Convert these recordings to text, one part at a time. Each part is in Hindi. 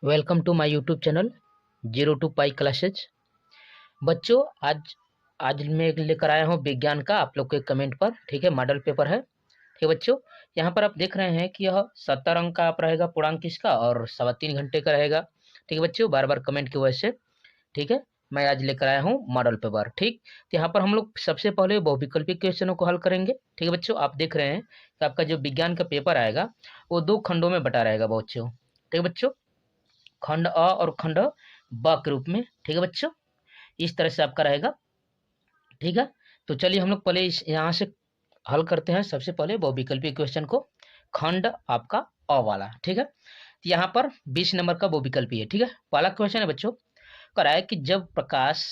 Welcome to my YouTube channel zero to pi classes. बच्चों, आज आज मैं लेकर आया हूँ विज्ञान का आप लोग के कमेंट पर। ठीक है, मॉडल पेपर है। ठीक है बच्चों, यहाँ पर आप देख रहे हैं कि यह 70 अंक का आप रहेगा पूर्णांक इसका और 3.25 घंटे का रहेगा। ठीक है बच्चों, बार बार कमेंट की वजह से। ठीक है, मैं आज लेकर आया हूँ मॉडल पेपर। ठीक, तो यहाँ पर हम लोग सबसे पहले बहुविकल्पी क्वेश्चनों को हल करेंगे। ठीक है बच्चों, आप देख रहे हैं कि आपका जो विज्ञान का पेपर आएगा वो 2 खंडों में बटा रहेगा बच्चों। ठीक है बच्चों, खंड अ और खंड ब के रूप में। ठीक है बच्चों, इस तरह से आपका रहेगा। ठीक है, तो चलिए हम लोग पहले इस यहाँ से हल करते हैं। सबसे पहले बहुविकल्पी क्वेश्चन को, खंड आपका अ वाला। ठीक है, तो यहाँ पर 20 नंबर का बहुविकल्पी है। ठीक है, पहला क्वेश्चन है बच्चों, कह रहा है कि जब प्रकाश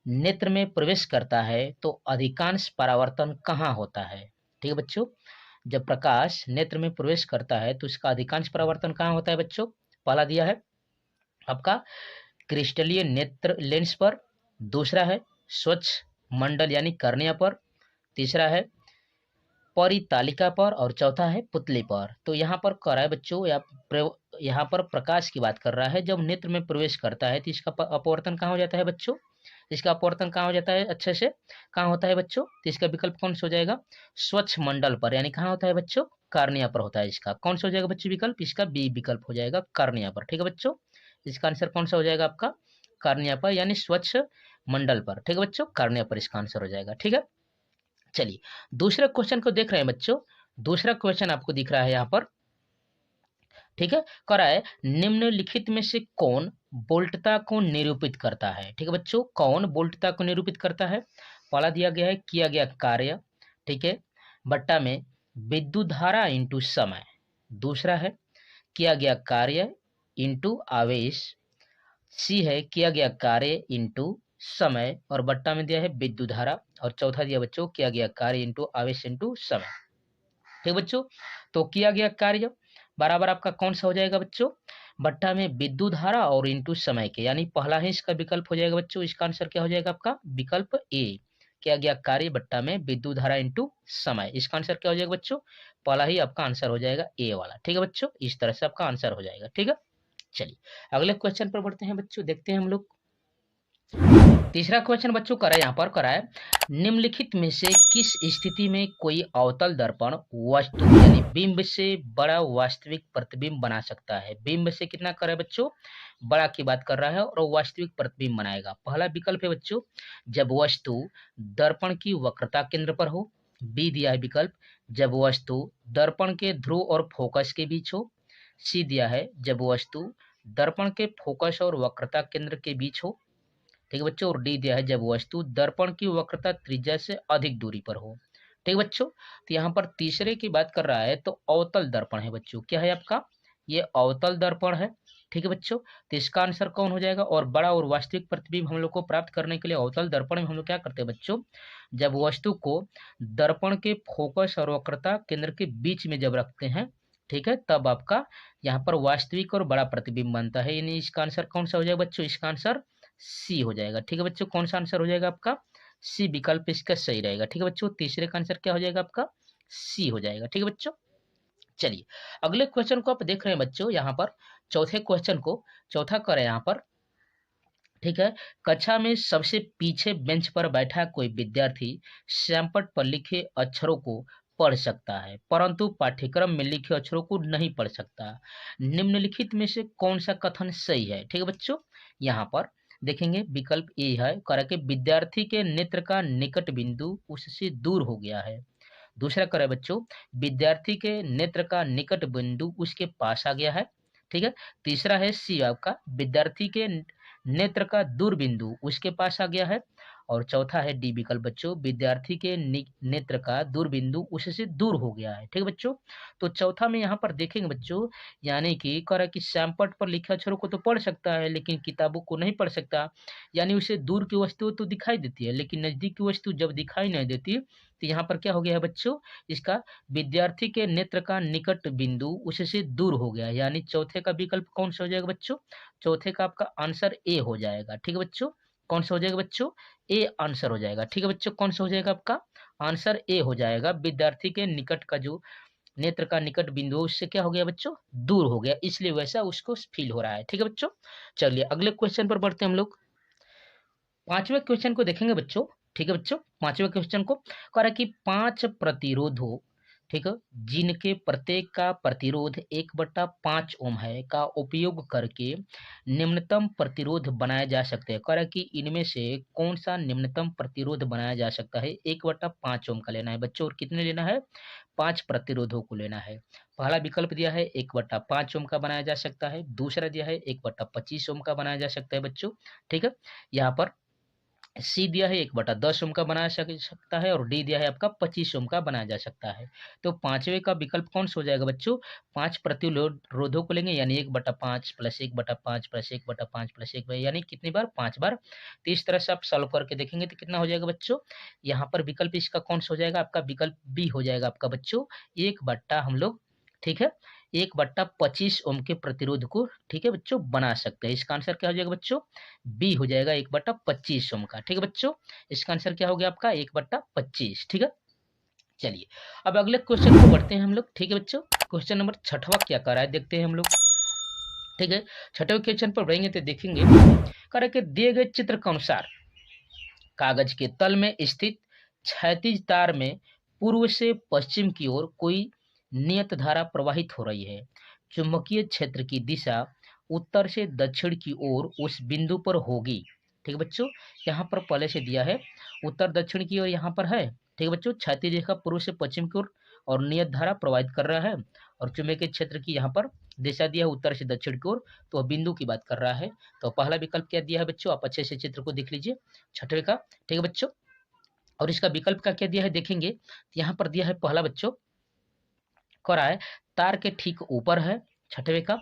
नेत्र में प्रवेश करता है तो अधिकांश परावर्तन कहाँ होता है। ठीक है बच्चों, जब प्रकाश नेत्र में प्रवेश करता है तो इसका अधिकांश परावर्तन कहाँ होता है बच्चों। पहला दिया है आपका क्रिस्टलीय नेत्र लेंस पर, दूसरा है स्वच्छ मंडल यानी कर्निया पर, तीसरा है परितालिका पर और चौथा है पुतली पर। तो यहाँ पर कह रहा है बच्चों, यहाँ पर प्रकाश की बात कर रहा है। जब नेत्र में प्रवेश करता है तो इसका अपवर्तन कहाँ हो जाता है बच्चों। इसका अपवर्तन कहाँ हो जाता है अच्छे से, कहाँ होता है बच्चों। तो इसका विकल्प कौन सा हो जाएगा, स्वच्छ मंडल पर, यानी कहाँ होता है बच्चों, कार्निया पर होता है। इसका कौन सा हो जाएगा बच्चों विकल्प, इसका बी विकल्प हो जाएगा, कार्निया पर। ठीक है बच्चों, इसका आंसर कौन सा हो जाएगा आपका, कार्निया पर यानी स्वच्छ मंडल पर। ठीक है बच्चों, कार्निया पर इसका आंसर हो जाएगा। ठीक है, चलिए दूसरे क्वेश्चन को देख रहे हैं बच्चों। दूसरा क्वेश्चन आपको दिख रहा है यहाँ पर। ठीक है, कह रहा है निम्नलिखित में से कौन वोल्टता को निरूपित करता है। ठीक है बच्चों, कौन वोल्टता को निरूपित करता है। पहला दिया गया है किया गया कार्य, ठीक है, बट्टा में विद्युत धारा इंटू समय। दूसरा है किया गया कार्य इंटू आवेश। सी है किया गया कार्य इंटू समय और बट्टा में दिया है विद्युत धारा। और चौथा दिया बच्चों किया गया कार्य इंटू आवेश इंटू समय। ठीक बच्चों, तो किया गया कार्य बराबर आपका कौन सा हो जाएगा बच्चों, बट्टा में विद्युत धारा और इंटू समय के, यानी पहला ही इसका विकल्प हो जाएगा बच्चों। इसका आंसर क्या हो जाएगा आपका, विकल्प ए, किया गया कार्य बट्टा में विद्युत धारा इंटू समय। इसका आंसर क्या हो जाएगा बच्चों, पहला ही आपका आंसर हो जाएगा ए वाला। ठीक है बच्चों, इस तरह से आपका आंसर हो जाएगा। ठीक है, चलिए अगले क्वेश्चन पर बढ़ते हैं बच्चों, देखते हैं हम लोग। तीसरा क्वेश्चन बच्चों करा यहाँ पर करा है, निम्नलिखित में से किस स्थिति में कोई अवतल दर्पण वस्तु यानी बिंब से बड़ा वास्तविक प्रतिबिंब बना सकता है। बिंब से कितना करे बच्चों, बड़ा की बात कर रहा है और वास्तविक प्रतिबिंब बनाएगा। पहला विकल्प है बच्चों, जब वस्तु दर्पण की वक्रता केंद्र पर हो। बी दिया है विकल्प, जब वस्तु दर्पण के ध्रुव और फोकस के बीच हो। सी दिया है, जब वस्तु दर्पण के फोकस और वक्रता केंद्र के बीच हो। ठीक है बच्चों, और डी दिया है, जब वस्तु दर्पण की वक्रता त्रिज्या से अधिक दूरी पर हो। ठीक है बच्चों, तो यहाँ पर तीसरे की बात कर रहा है तो अवतल दर्पण है बच्चों। क्या है आपका, ये अवतल दर्पण है। ठीक है बच्चों, तो इसका आंसर कौन हो जाएगा, और बड़ा और वास्तविक प्रतिबिंब हम लोग को प्राप्त करने के लिए अवतल दर्पण में हम लोग क्या करते हैं बच्चों, जब वस्तु को दर्पण के फोकस और वक्रता केंद्र के बीच में जब रखते हैं, ठीक है, तब आपका यहाँ पर वास्तविक और बड़ा प्रतिबिंब बनता है। यानी इसका आंसर कौन सा हो जाएगा बच्चों, इसका आंसर सी हो जाएगा। ठीक है बच्चों, कौन सा आंसर हो जाएगा आपका, सी विकल्प इसका सही रहेगा। ठीक है बच्चों, तीसरे का आंसर क्या हो जाएगा आपका, सी हो जाएगा। ठीक है बच्चों, चलिए अगले क्वेश्चन को आप देख रहे हैं बच्चों यहाँ पर। चौथे क्वेश्चन को, चौथा करें यहाँ पर। ठीक है, कक्षा में सबसे पीछे बेंच पर बैठा कोई विद्यार्थी श्यामपट्ट पर लिखे अक्षरों को पढ़ सकता है परंतु पाठ्यक्रम में लिखे अक्षरों को नहीं पढ़ सकता। निम्नलिखित में से कौन सा कथन सही है। ठीक है बच्चों, यहाँ पर देखेंगे विकल्प ए है, कह कि विद्यार्थी के नेत्र का निकट बिंदु उससे दूर हो गया है। दूसरा करे बच्चों, विद्यार्थी के नेत्र का निकट बिंदु उसके पास आ गया है। ठीक है, तीसरा है सी आपका, विद्यार्थी के नेत्र का दूर बिंदु उसके पास आ गया है। और चौथा है डी विकल्प बच्चों, विद्यार्थी के नेत्र का दूर बिंदु उससे दूर हो गया है। ठीक है बच्चों, तो चौथा में यहाँ पर देखेंगे बच्चों, यानी कि कह रहा है कि श्यामपट्ट पर लिखे अक्षरों को तो पढ़ सकता है लेकिन किताबों को नहीं पढ़ सकता। यानी उसे दूर की वस्तु तो दिखाई देती है लेकिन नजदीक की वस्तु जब दिखाई नहीं देती, तो यहाँ पर क्या हो गया है बच्चों, इसका विद्यार्थी के नेत्र का निकट बिंदु उससे दूर हो गया है। यानी चौथे का विकल्प कौन सा हो जाएगा बच्चों, चौथे का आपका आंसर ए हो जाएगा। ठीक है बच्चों, कौन सा हो जाएगा बच्चों, ए आंसर हो जाएगा। ठीक है बच्चों, कौन सा हो जाएगा आपका आंसर, ए हो जाएगा। विद्यार्थी के निकट का जो नेत्र का निकट बिंदु उससे क्या हो गया बच्चों, दूर हो गया, इसलिए वैसा उसको फील हो रहा है। ठीक है बच्चों, चलिए अगले क्वेश्चन पर बढ़ते हैं हम लोग। पांचवें क्वेश्चन को देखेंगे बच्चों। ठीक है बच्चों, पांचवें क्वेश्चन को कह रहा है कि 5 प्रतिरोधों, ठीक है, जिनके प्रत्येक का प्रतिरोध 1/5 ओम है का उपयोग करके निम्नतम प्रतिरोध बनाया जा सकता है। कह रहा है कि इनमें से कौन सा निम्नतम प्रतिरोध बनाया जा सकता है। 1/5 ओम का लेना है बच्चों, और कितने लेना है, 5 प्रतिरोधों को लेना है। पहला विकल्प दिया है 1/5 ओम का बनाया जा सकता है, दूसरा दिया है 1/25 ओम का बनाया जा सकता है बच्चों। ठीक है, यहाँ पर सी दिया है 1/10 ओम का बनाया सकता है, और डी दिया है आपका 25 ओम का बनाया जा सकता है। तो पांचवे का विकल्प कौन सा हो जाएगा बच्चों, 5 प्रतिरोधों को लेंगे, यानी 1/5 प्लस 1/5 प्लस 1/5 प्लस 1, यानी कितनी बार, 5 बार। तो इस तरह से आप सॉल्व करके देखेंगे तो कितना हो जाएगा बच्चों, यहाँ पर विकल्प इसका कौन सा हो जाएगा, आपका विकल्प बी हो जाएगा आपका बच्चों, 1/, हम लोग, ठीक है, 1/25 ओम के प्रतिरोध को, ठीक है बच्चों, बना सकते हैं। इसका आंसर क्या हो जाएगा बच्चों, बी हो जाएगा 1/25 ओम का। ठीक है बच्चों, इसका आंसर क्या हो गया आपका, 1/25। ठीक है, चलिए अब अगले क्वेश्चन को बढ़ते हैं हम लोग। ठीक है बच्चों, क्वेश्चन नंबर 6वां क्या कर रहा है देखते हैं हम लोग। ठीक है, 6वें क्वेश्चन पर बढ़ेंगे तो देखेंगे, कह रहा है कि दिए गए चित्र के अनुसार कागज के तल में स्थित क्षैतिज तार में पूर्व से पश्चिम की ओर कोई नियत धारा प्रवाहित हो रही है। चुंबकीय क्षेत्र की दिशा उत्तर से दक्षिण की ओर उस बिंदु पर होगी। ठीक है बच्चों, यहाँ पर पहले से दिया है उत्तर दक्षिण की ओर, यहाँ पर है। ठीक है बच्चों, क्षैतिज रेखा पूर्व से पश्चिम की ओर और नियत धारा प्रवाहित कर रहा है, और चुंबकीय क्षेत्र की यहाँ पर दिशा दिया है उत्तर से दक्षिण की ओर, तो बिंदु की बात कर रहा है। तो पहला विकल्प क्या दिया है बच्चों, आप अच्छे से चित्र को देख लीजिए 6वें का। ठीक है बच्चों, और इसका विकल्प का क्या दिया है देखेंगे, यहाँ पर दिया है पहला बच्चों, कह रहा है तार के ठीक ऊपर है 6वें का।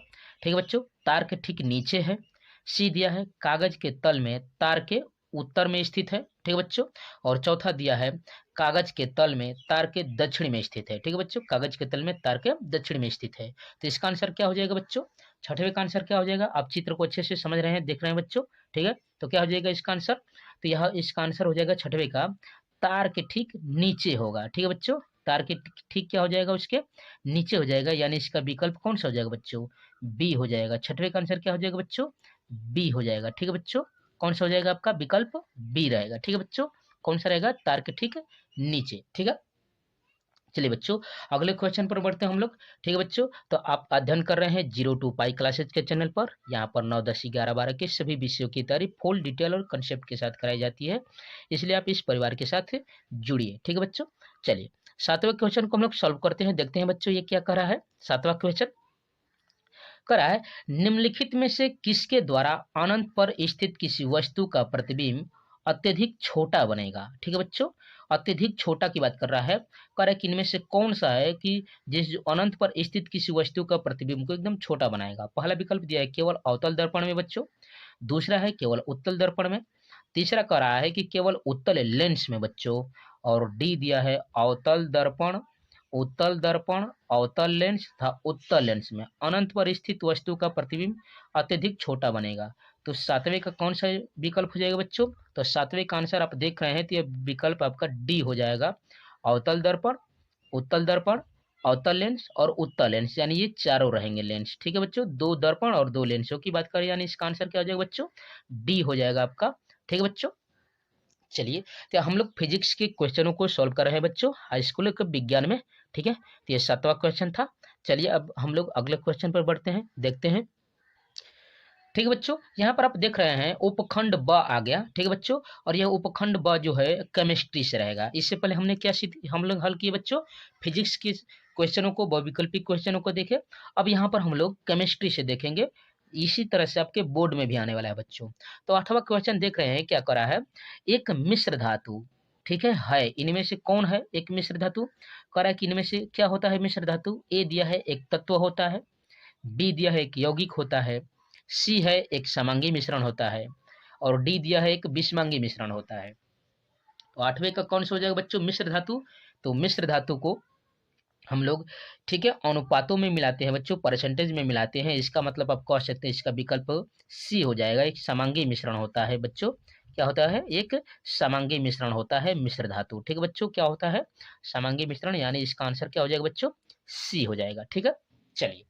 ठीक है बच्चों, तार के ठीक नीचे है। सी दिया है कागज के तल में तार के उत्तर में स्थित है। ठीक है बच्चों, और चौथा दिया है कागज के तल में तार के दक्षिण में स्थित है। ठीक है बच्चों, कागज के तल में तार के दक्षिण में स्थित है। तो इसका आंसर क्या हो जाएगा बच्चों, 6वें का आंसर क्या हो जाएगा, आप चित्र को अच्छे से समझ रहे हैं, देख रहे हैं बच्चों। ठीक है, तो क्या हो जाएगा इसका आंसर, तो यह इसका आंसर हो जाएगा 6वें का, तार के ठीक नीचे होगा। ठीक है बच्चों, तार के ठीक क्या हो जाएगा, उसके नीचे हो जाएगा, यानी इसका विकल्प कौन सा हो जाएगा बच्चों, बी हो जाएगा। 6वें का आंसर क्या हो जाएगा बच्चों, बी हो जाएगा। ठीक है बच्चों, कौन सा हो जाएगा आपका विकल्प, बी रहेगा। ठीक है बच्चों, कौन सा रहेगा, तार के ठीक नीचे। ठीक है, चलिए बच्चों अगले क्वेश्चन पर बढ़ते हैं हम लोग। ठीक है बच्चों, तो आप अध्ययन कर रहे हैं 0 to पाई क्लासेज के चैनल पर। यहाँ पर 9, 10, 11, 12 के सभी विषयों की तैयारी फुल डिटेल और कंसेप्ट के साथ कराई जाती है, इसलिए आप इस परिवार के साथ जुड़िए। ठीक है बच्चों, चलिए 7वें क्वेश्चन को हम लोग सॉल्व करते हैं, देखते हैं बच्चों ये क्या कर रहा है। 7वां क्वेश्चन कर रहा है, निम्नलिखित में से किसके द्वारा अनंत पर स्थित किसी वस्तु का प्रतिबिंब अत्यधिक छोटा बनेगा। ठीक है बच्चों, अत्यधिक छोटा की बात कर रहा है, कह रहा है कि इनमें से कौन सा है कि जिस अनंत पर स्थित किसी वस्तु का प्रतिबिंब को एकदम छोटा बनाएगा। पहला विकल्प दिया है केवल अवतल दर्पण में बच्चों, दूसरा है केवल उत्तल दर्पण में, तीसरा कह रहा है कि केवल उत्तल लेंस में बच्चों, और डी दिया है अवतल दर्पण, उत्तल दर्पण, अवतल लेंस तथा उत्तल लेंस में अनंत पर स्थित वस्तु का प्रतिबिंब अत्यधिक छोटा बनेगा। तो 7वें का कौन सा विकल्प हो जाएगा बच्चों, तो 7वें का आंसर आप देख रहे हैं, तो यह विकल्प आपका डी हो जाएगा, अवतल दर्पण, उत्तल दर्पण, अवतल लेंस और उत्तल लेंस, यानी ये चारों रहेंगे लेंस। ठीक है बच्चों, 2 दर्पण और 2 लेंसों की बात करें, यानी इसका आंसर क्या हो जाएगा बच्चों, डी हो जाएगा आपका। ठीक है बच्चों, चलिए तो हम लोग फिजिक्स के क्वेश्चनों को सॉल्व कर रहे हैं बच्चों, हाई स्कूल के विज्ञान में। ठीक है, तो ये 7वां क्वेश्चन था। चलिए अब हम लोग अगले क्वेश्चन पर बढ़ते हैं, देखते हैं। ठीक है बच्चों, यहाँ पर आप देख रहे हैं उपखंड ब आ गया। ठीक है बच्चों, और यह उपखंड ब जो है केमिस्ट्री से रहेगा। इससे पहले हमने क्या हम लोग हल किए बच्चों, फिजिक्स के क्वेश्चनों को, बहुविकल्पी क्वेश्चनों को देखे। अब यहाँ पर हम लोग केमिस्ट्री से देखेंगे, इसी तरह से आपके बोर्ड में भी आने वाला है बच्चों। तो 8वां क्वेश्चन देख रहे हैं, क्या करा है, एक मिश्र धातु, ठीक है इनमें से कौन है एक मिश्र धातु, कह रहा है कि इनमें से क्या होता है मिश्र धातु। ए दिया है एक तत्व होता है, बी दिया है एक यौगिक होता है, सी है एक समांगी मिश्रण होता है, और डी दिया है एक विषमांगी मिश्रण होता है। तो 8वें का कौन सा हो जाएगा बच्चों, मिश्र धातु। तो मिश्र धातु को हम लोग, ठीक है, अनुपातों में मिलाते हैं बच्चों, परसेंटेज में मिलाते हैं। इसका मतलब आप कह सकते हैं इसका विकल्प सी हो जाएगा, एक समांगी मिश्रण होता है बच्चों। क्या होता है, एक समांगी मिश्रण होता है मिश्र धातु। ठीक है बच्चों, क्या होता है समांगी मिश्रण, यानी इसका आंसर क्या हो जाएगा बच्चों, सी हो जाएगा। ठीक है, चलिए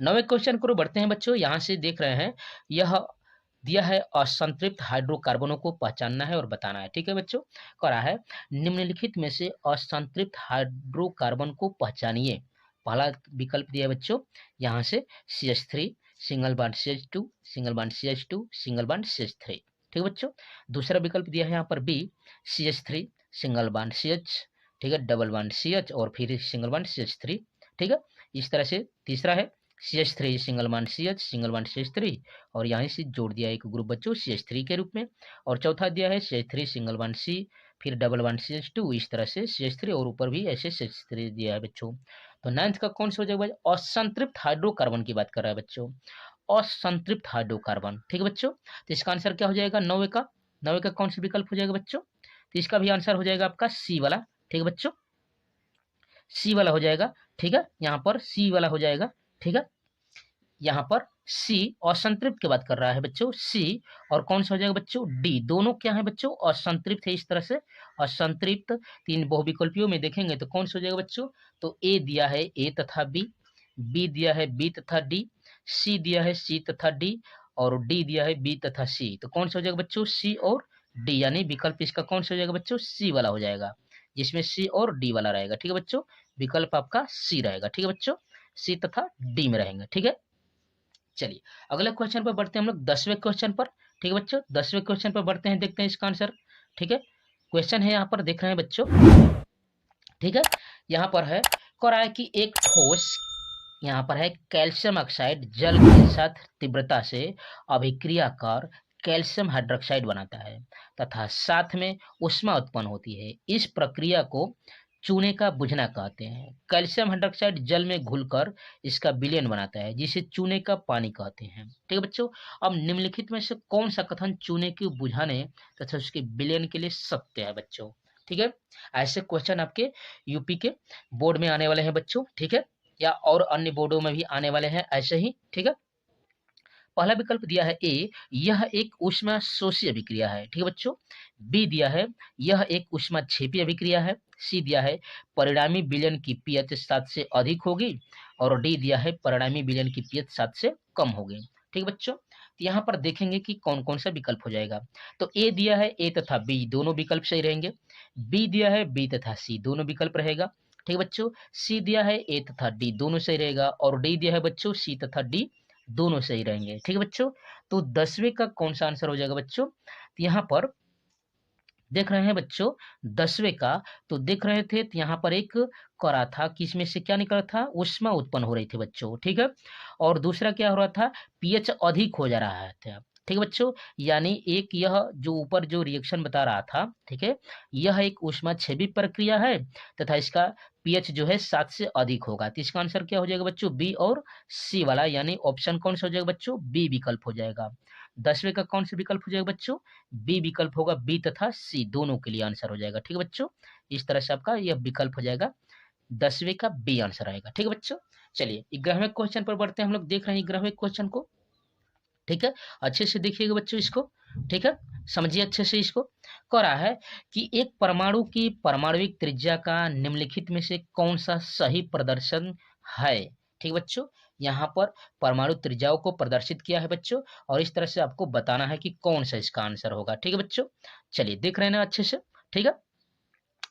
9वें क्वेश्चन को बढ़ते हैं बच्चों। यहाँ से देख रहे हैं, यह दिया है असंतृप्त हाइड्रोकार्बनों को पहचानना है और बताना है। ठीक है बच्चों, करा है निम्नलिखित में से असंतृप्त हाइड्रोकार्बन को पहचानिए। पहला विकल्प दिया है बच्चों यहाँ से CH3 single bond CH2 single bond CH2 single bond CH3। ठीक है बच्चों, दूसरा विकल्प दिया है यहाँ पर B CH3 single bond CH, ठीक है, डबल बॉन्ड CH और फिर सिंगल बॉन्ड CH3। ठीक है, इस तरह से तीसरा है CH3 single bond CH single bond CH3 और यहाँ से जोड़ दिया एक ग्रुप बच्चों CH3 के रूप में। और चौथा दिया है CH3 सिंगल बॉन्ड C फिर डबल बॉन्ड CH2, इस तरह से CH3 और ऊपर भी ऐसे CH3 दिया है बच्चों। तो 9th का कौन सा हो जाएगा? असंतृप्त हाइड्रोकार्बन की बात कर रहा है बच्चों, असंतृप्त हाइड्रोकार्बन। ठीक है बच्चों, तो इसका आंसर क्या हो जाएगा 9वें का कौन सा विकल्प हो जाएगा बच्चों? तो इसका भी आंसर हो जाएगा आपका सी वाला। ठीक है बच्चों, सी वाला हो जाएगा। ठीक है, यहाँ पर सी वाला हो जाएगा। ठीक है, यहाँ पर सी असंतृप्त की बात कर रहा है बच्चों, सी। और कौन सा हो जाएगा बच्चों? डी। दोनों क्या है बच्चों? असंतृप्त है। इस तरह से असंतृप्त तीन बहुविकल्पियों में देखेंगे तो कौन सा हो जाएगा बच्चों? तो ए दिया है ए तथा बी दिया है बी तथा डी, सी दिया है सी तथा डी और डी दिया है बी तथा सी। तो कौन सा हो जाएगा बच्चों? सी और डी, यानी विकल्प इसका कौन सा हो जाएगा बच्चों? सी वाला हो जाएगा, जिसमें सी और डी वाला रहेगा। ठीक है बच्चों, विकल्प आपका सी रहेगा। ठीक है बच्चों, सी तथा डी में रहेंगे। ठीक है, चलिए अगले क्वेश्चन पर बढ़ते हैं हम लोग 10वें क्वेश्चन पर। ठीक है बच्चों, 10वें क्वेश्चन पर बढ़ते हैं, देखते हैं इसका आंसर। ठीक है, क्वेश्चन है यहाँ पर देख रहे हैं बच्चों। ठीक है, यहाँ पर है कह रहा है कि एक ठोस, यहाँ पर है कैल्शियम ऑक्साइड जल के साथ तीव्रता से अभिक्रिया कर कैल्शियम हाइड्रोक्साइड बनाता है तथा साथ में ऊष्मा उत्पन्न होती है। इस प्रक्रिया को चूने का बुझना कहते हैं। कैल्शियम हाइड्रोक्साइड जल में घुलकर इसका विलयन बनाता है, जिसे चूने का पानी कहते हैं। ठीक है बच्चों, अब निम्नलिखित में से कौन सा कथन चूने के बुझाने तथा उसके विलयन के लिए सत्य है बच्चों? ठीक है, ऐसे क्वेश्चन आपके यूपी के बोर्ड में आने वाले हैं बच्चों। ठीक है, या और अन्य बोर्डों में भी आने वाले हैं ऐसे ही। ठीक है, पहला विकल्प दिया है ए, यह एक ऊष्मा शोषी अभिक्रिया है। ठीक है बच्चों, बी दिया है यह एक ऊष्मा क्षेपी अभिक्रिया है, सी दिया है परिणामी विलयन की पीएच 7 से अधिक होगी और डी दिया है परिणामी विलयन की पीएच 7 से कम होगी। ठीक है बच्चों, तो यहाँ पर देखेंगे कि कौन कौन सा विकल्प हो जाएगा। तो ए दिया है ए तथा बी दोनों विकल्प सही रहेंगे, बी दिया है बी तथा सी दोनों विकल्प रहेगा। ठीक है बच्चों, सी दिया है ए तथा डी दोनों सही रहेगा और डी दिया है बच्चों सी तथा डी दोनों सही रहेंगे। ठीक है बच्चों, तो 10वें का कौन सा आंसर हो जाएगा बच्चों? तो यहाँ पर देख रहे हैं बच्चों 10वें का, तो देख रहे थे तो यहाँ पर एक करा था कि इसमें से क्या निकला था? ऊष्मा उत्पन्न हो रही थी बच्चों। ठीक है, और दूसरा क्या हो रहा था? पीएच अधिक हो जा रहा था। ठीक है बच्चों, यानी एक यह जो ऊपर जो रिएक्शन बता रहा था, ठीक है, यह एक ऊष्मा क्षेपी प्रक्रिया है तथा इसका पीएच जो है 7 से अधिक होगा। तो इसका आंसर क्या हो जाएगा बच्चों? बी और सी वाला, यानी ऑप्शन कौन सा हो जाएगा बच्चों? बी विकल्प हो जाएगा। 10वें का कौन सा विकल्प हो जाएगा बच्चों? बी विकल्प होगा, बी तथा सी दोनों के लिए आंसर हो जाएगा। ठीक है बच्चों, इस तरह से आपका यह विकल्प हो जाएगा, 10वें का बी आंसर आएगा। ठीक है बच्चों, चलिए 11वें क्वेश्चन पर बढ़ते हैं। हम लोग देख रहे हैं 11वें क्वेश्चन को। ठीक है, अच्छे से देखिएगा बच्चों इसको। ठीक है, समझिए अच्छे से इसको। कह रहा है कि एक परमाणु की परमाणुविक त्रिज्या का निम्नलिखित में से कौन सा सही प्रदर्शन है? ठीक बच्चों, यहाँ पर परमाणु त्रिज्याओं को प्रदर्शित किया है बच्चों और इस तरह से आपको बताना है कि कौन सा इसका आंसर होगा। ठीक है बच्चों, चलिए देख रहे हैं ना अच्छे से। ठीक है,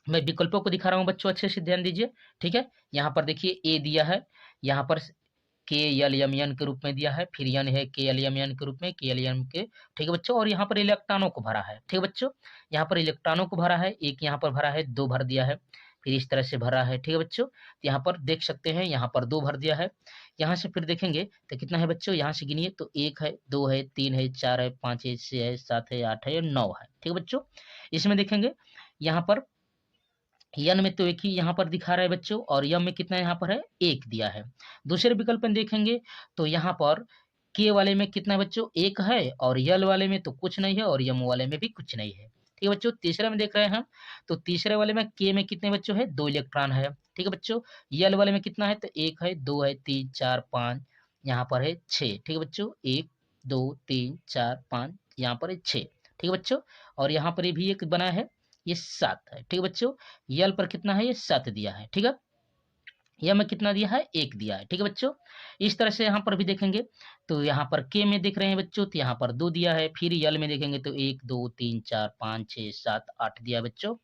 मैं विकल्पों को दिखा रहा हूं बच्चों, अच्छे से ध्यान दीजिए। ठीक है, यहाँ पर देखिए ए दिया है, यहाँ पर के एल एम एन के रूप में दिया है, फिर एन है के एल एम एन के रूप में, के एल एम के। ठीक है बच्चों, और यहाँ पर इलेक्ट्रॉनों को भरा है। ठीक है बच्चों, यहाँ पर इलेक्ट्रॉनों को भरा है, एक यहाँ पर भरा है, दो भर दिया है, फिर इस तरह से भरा है। ठीक है बच्चों, तो यहाँ पर देख सकते हैं, यहाँ पर दो भर दिया है। यहाँ से फिर देखेंगे तो कितना है बच्चों? यहाँ से गिनिए तो एक है, दो है, तीन है, चार है, पाँच है, छः है, सात है, आठ है और 9 है। ठीक है बच्चों, इसमें देखेंगे यहाँ पर यन में तो एक ही यहाँ पर दिखा रहा है बच्चों और यम में कितना यहाँ पर है? एक दिया है। दूसरे विकल्प में देखेंगे तो यहाँ पर के वाले में कितना है बच्चों? एक है और यल वाले में तो कुछ नहीं है और यम वाले में भी कुछ नहीं है। ठीक है बच्चों, तीसरे में देख रहे हैं हम, तो तीसरे वाले में के में कितने बच्चों है? 2 इलेक्ट्रॉन है। ठीक है बच्चों, यल वाले में कितना है? तो एक है, दो है, तीन, चार, पाँच, यहाँ पर है 6। ठीक है बच्चों, एक, दो, तीन, चार, पाँच, यहाँ पर है 6। ठीक है बच्चों, और यहाँ पर भी एक बना है, ये 7 है। ठीक है बच्चों, यल पर कितना है? ये 7 दिया है। ठीक है, यह में कितना दिया है, 1 दिया है। ठीक है बच्चों, इस तरह से यहाँ पर भी देखेंगे तो यहाँ पर के में देख रहे हैं बच्चों, तो यहाँ पर 2 दिया है। फिर यल में देखेंगे तो 1 2 3 4 5 6 7 8 दिया है बच्चों,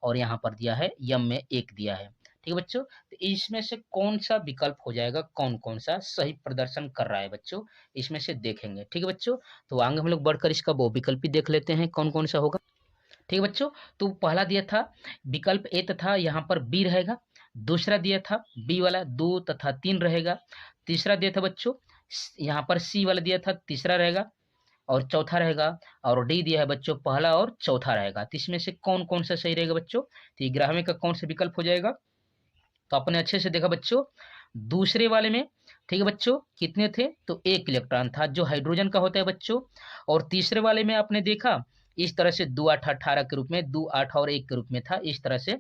और यहाँ पर दिया है यम में 1 दिया है। ठीक है बच्चों, तो इसमें से कौन सा विकल्प हो जाएगा, कौन कौन सा सही प्रदर्शन कर रहा है बच्चों, इसमें से देखेंगे। ठीक है बच्चों, तो आगे हम लोग बढ़कर इसका वो विकल्प भी देख लेते हैं कौन कौन सा होगा। ठीक है बच्चों, तो पहला दिया था विकल्प ए तथा यहाँ पर बी रहेगा। दूसरा दिया था बी वाला 2 तथा 3 रहेगा। तीसरा दिया था बच्चों यहाँ पर सी वाला दिया था, तीसरा रहेगा और चौथा रहेगा। और डी दिया है बच्चों पहला और चौथा रहेगा। तो इसमें से कौन कौन सा सही रहेगा बच्चों, तो 11 में का कौन सा विकल्प हो जाएगा। तो आपने अच्छे से देखा बच्चों, दूसरे वाले में ठीक है बच्चों कितने थे, तो 1 इलेक्ट्रॉन था जो हाइड्रोजन का होता है बच्चों। और तीसरे वाले में आपने देखा इस तरह से 2 8 18 के रूप में, 2 8 और 1 के रूप में था इस तरह से।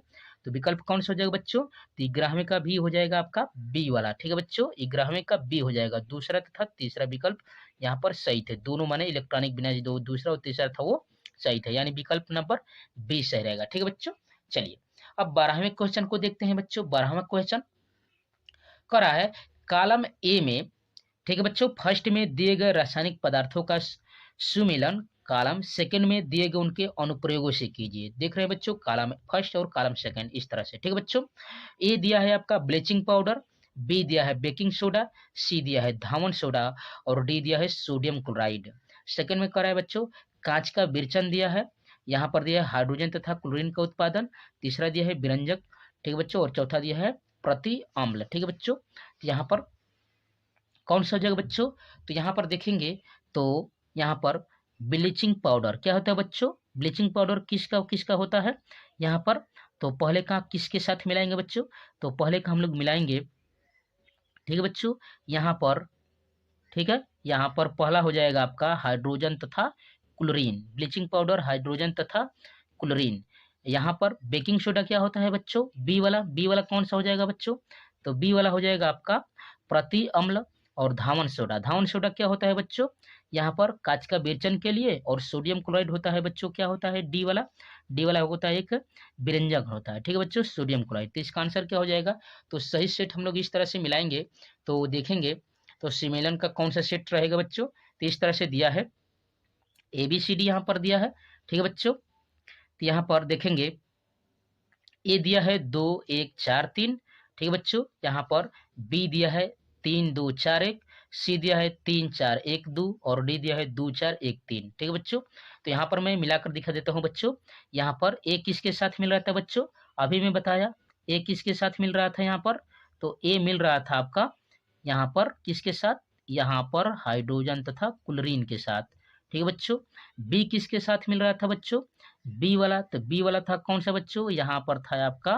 तो विकल्प कौन सा हो जाएगा बच्चों, तो 11वें का भी हो जाएगा आपका बी वाला। ठीक है बच्चों, 11वें का बी हो जाएगा। दूसरा तथा तीसरा विकल्प यहाँ पर सही थे दोनों, माने इलेक्ट्रॉनिक बिना जो दूसरा और तीसरा था वो सही था, यानी विकल्प नंबर बी सही रहेगा। ठीक है बच्चों, चलिए अब 12वें क्वेश्चन को देखते हैं बच्चों। 12वां क्वेश्चन करा है कॉलम ए में। ठीक है बच्चों, फर्स्ट में दिए गए रासायनिक पदार्थों का सुमेलन कॉलम सेकंड में दिए गए उनके अनुप्रयोगों से कीजिए। देख रहे हैं बच्चों, कॉलम फर्स्ट और कॉलम सेकंड इस तरह से। ठीक है बच्चों, ए दिया है आपका ब्लीचिंग पाउडर, बी दिया है बेकिंग सोडा, सी दिया है धावन सोडा, और डी दिया है सोडियम क्लोराइड। सेकंड में करा है बच्चों कांच का बिरचन दिया है, यहाँ पर दिया है हाइड्रोजन तथा क्लोरीन का उत्पादन, तीसरा दिया है विरंजक। ठीक है बच्चों, और चौथा दिया है प्रति अम्ल। ठीक है बच्चों, यहाँ पर कौन सा हो जाएगा बच्चों, तो यहाँ पर देखेंगे तो यहाँ पर ब्लीचिंग पाउडर क्या होता है बच्चों, ब्लीचिंग पाउडर किसका किसका होता है यहाँ पर। तो पहले का किसके साथ मिलाएंगे बच्चों, तो पहले का हम लोग मिलाएंगे। ठीक है बच्चों, यहाँ पर ठीक है, यहाँ पर पहला हो जाएगा आपका हाइड्रोजन तथा क्लोरीन, ब्लीचिंग पाउडर हाइड्रोजन तथा क्लोरीन। यहाँ पर बेकिंग सोडा क्या होता है बच्चों, बी वाला, बी वाला कौन सा हो जाएगा बच्चों, तो बी वाला हो जाएगा आपका प्रति अम्ल। और धावन सोडा, धावन सोडा क्या होता है बच्चों, यहाँ पर कांच का बेचन के लिए। और सोडियम क्लोराइड होता है बच्चों क्या होता है, डी वाला, डी वाला होता है एक विरंजक होता है। ठीक है बच्चों, सोडियम क्लोराइड। तो इसका आंसर क्या हो जाएगा, तो सही सेट हम लोग इस तरह से मिलाएंगे तो देखेंगे तो सिमेलन का कौन सा सेट रहेगा बच्चों, तो इस तरह से दिया है ए बी सी डी यहाँ पर दिया है। ठीक है बच्चों, तो यहाँ पर देखेंगे ए दिया है 2 1 4 3। ठीक है बच्चों, यहाँ पर बी दिया है 3 2 4 1, सी दिया है 3 4 1 2, और डी दिया है 2 4 1 3। ठीक है बच्चों, तो यहाँ पर मैं मिलाकर दिखा देता हूँ बच्चों। यहाँ पर ए किसके साथ मिल रहा था बच्चों, अभी मैं बताया ए किसके साथ मिल रहा था यहाँ पर, तो ए मिल रहा था आपका यहाँ पर किसके साथ, यहाँ पर हाइड्रोजन तथा क्लोरीन के साथ। ठीक है बच्चों, बी किसके साथ मिल रहा था बच्चों, बी वाला, तो बी वाला था कौन सा बच्चों, यहाँ पर था आपका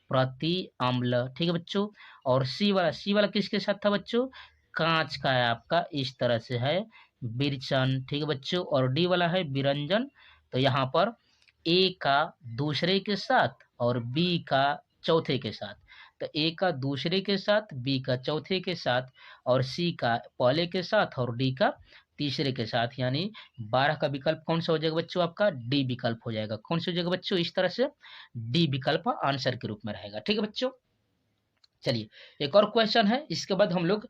प्रति अम्ल। ठीक है बच्चों, और सी वाला, सी वाला किसके साथ था बच्चों, कांच का है आपका इस तरह से है बिरचन। ठीक है बच्चों, और डी वाला है बिरंजन। तो यहाँ पर ए का दूसरे के साथ और बी का चौथे के साथ, तो ए का दूसरे के साथ, बी का चौथे के साथ, और सी का पहले के साथ, और डी का तीसरे के साथ, यानी 12 का विकल्प कौन सा हो जाएगा बच्चों, आपका डी विकल्प हो जाएगा। कौन सा हो जाएगा बच्चों, इस तरह से डी विकल्प आंसर के रूप में रहेगा। ठीक है बच्चों, चलिए एक और क्वेश्चन है, इसके बाद हम लोग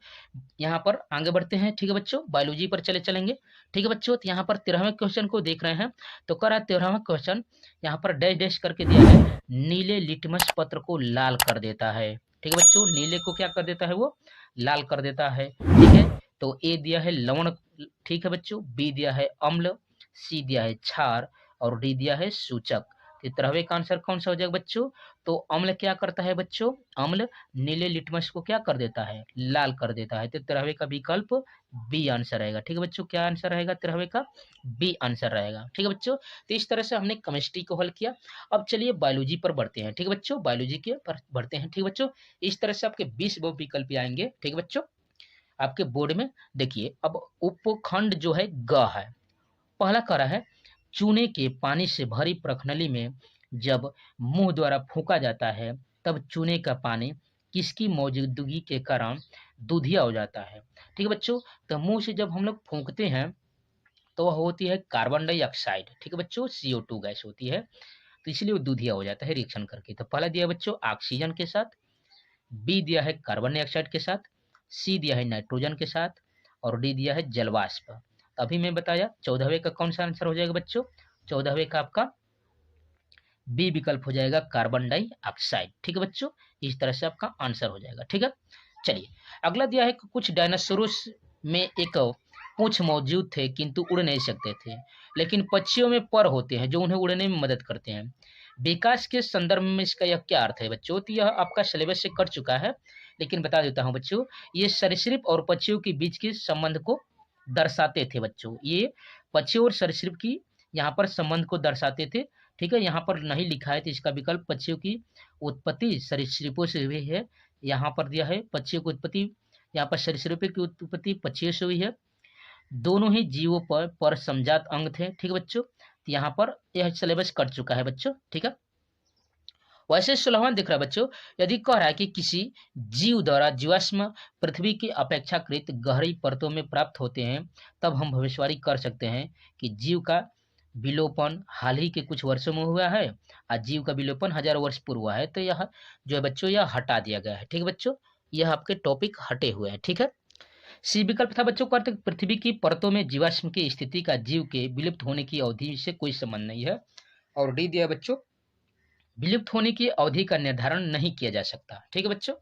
यहाँ पर आगे बढ़ते हैं। ठीक है बच्चों, बायोलॉजी पर चलेंगे। ठीक है बच्चों, तो यहाँ पर 13वें क्वेश्चन को देख रहे हैं। तो कर रहा है 13वां क्वेश्चन, यहाँ पर डैश डैश करके दिया है, नीले लिटमस पत्र को लाल कर देता है। ठीक है बच्चों, नीले को क्या कर देता है, वो लाल कर देता है। ठीक है, तो ए दिया है लवण, ठीक है बच्चों, बी दिया है अम्ल, सी दिया है क्षार, और डी दिया है सूचक। तो 13वें का आंसर कौन सा हो जाएगा बच्चों, तो अम्ल क्या करता है बच्चों, अम्ल नीले लिटमस को क्या कर देता है, लाल कर देता है। तो 13वें का विकल्प बी आंसर रहेगा। ठीक है बच्चों, क्या आंसर रहेगा 13वें का, बी आंसर रहेगा। ठीक है बच्चों, तो इस तरह से हमने केमिस्ट्री को हल किया। अब चलिए बायोलॉजी पर बढ़ते हैं। ठीक है बच्चों, बायोलॉजी के पर बढ़ते हैं। ठीक है बच्चों, इस तरह से आपके 20 विकल्प आएंगे। ठीक है बच्चों, आपके बोर्ड में देखिए, अब उपखंड जो है ग है। पहला करा है चूने के पानी से भरी प्रखनली में जब मुंह द्वारा फूंका जाता है तब चूने का पानी किसकी मौजूदगी के कारण दूधिया हो जाता है। ठीक है बच्चों, तो मुंह से जब हम लोग फूंकते हैं तो वह होती है कार्बन डाइऑक्साइड। ठीक है बच्चों, CO2 गैस होती है, तो इसलिए वो दूधिया हो जाता है रिएक्शन करके। तो पहला दिया बच्चों ऑक्सीजन के साथ, बी दिया है कार्बन डाइऑक्साइड के साथ, सी दिया है नाइट्रोजन के साथ, और डी दिया है जलवाष्प। अभी मैं बताया 14वें का कौन सा आंसर हो जाएगा बच्चों? 14वें का आपका बी विकल्प हो जाएगा कार्बन डाइऑक्साइड। ठीक है बच्चों, इस तरह से आपका आंसर हो जाएगा। ठीक है, चलिए अगला दिया है कुछ डायनासोरस में एक पूंछ मौजूद थे किंतु उड़ नहीं सकते थे, लेकिन पक्षियों में पर होते हैं जो उन्हें उड़ने में मदद करते हैं। विकास के संदर्भ में इसका यह क्या अर्थ है बच्चों? तो यह आपका सिलेबस से कट चुका है, लेकिन बता देता हूं बच्चों, ये सरीसृप और पक्षियों के बीच के संबंध को दर्शाते थे बच्चों। ये पक्षियों और सरीसृप की यहाँ पर संबंध को दर्शाते थे। ठीक है, यहाँ पर नहीं लिखा है तो इसका विकल्प पक्षियों की उत्पत्ति सरीसृपों से हुई है। यहाँ पर दिया है पक्षियों की उत्पत्ति, यहाँ पर सरीसृपों की उत्पत्ति पक्षियों से हुई है। दोनों ही जीवों पर समजात अंग थे। ठीक है बच्चों, तो यहाँ पर यह सिलेबस कट चुका है बच्चों। ठीक है, वैसे 16वां दिख रहा है बच्चों, यदि कह रहा है कि किसी जीव द्वारा जीवाश्म पृथ्वी की अपेक्षाकृत गहरी परतों में प्राप्त होते हैं, तब हम भविष्यवाणी कर सकते हैं कि जीव का विलोपन हाल ही के कुछ वर्षों में हुआ है और जीव का विलोपन हजारों वर्ष पूर्व हुआ है। तो यह जो है बच्चों यह हटा दिया गया है। ठीक है बच्चों, यह आपके टॉपिक हटे हुए हैं। ठीक है, सी विकल्प था बच्चों का पृथ्वी की परतों में जीवाश्म की स्थिति का जीव के विलुप्त होने की अवधि से कोई संबंध नहीं है। और डी दिया बच्चों, विलुप्त होने की अवधि का निर्धारण नहीं किया जा सकता। ठीक है बच्चों,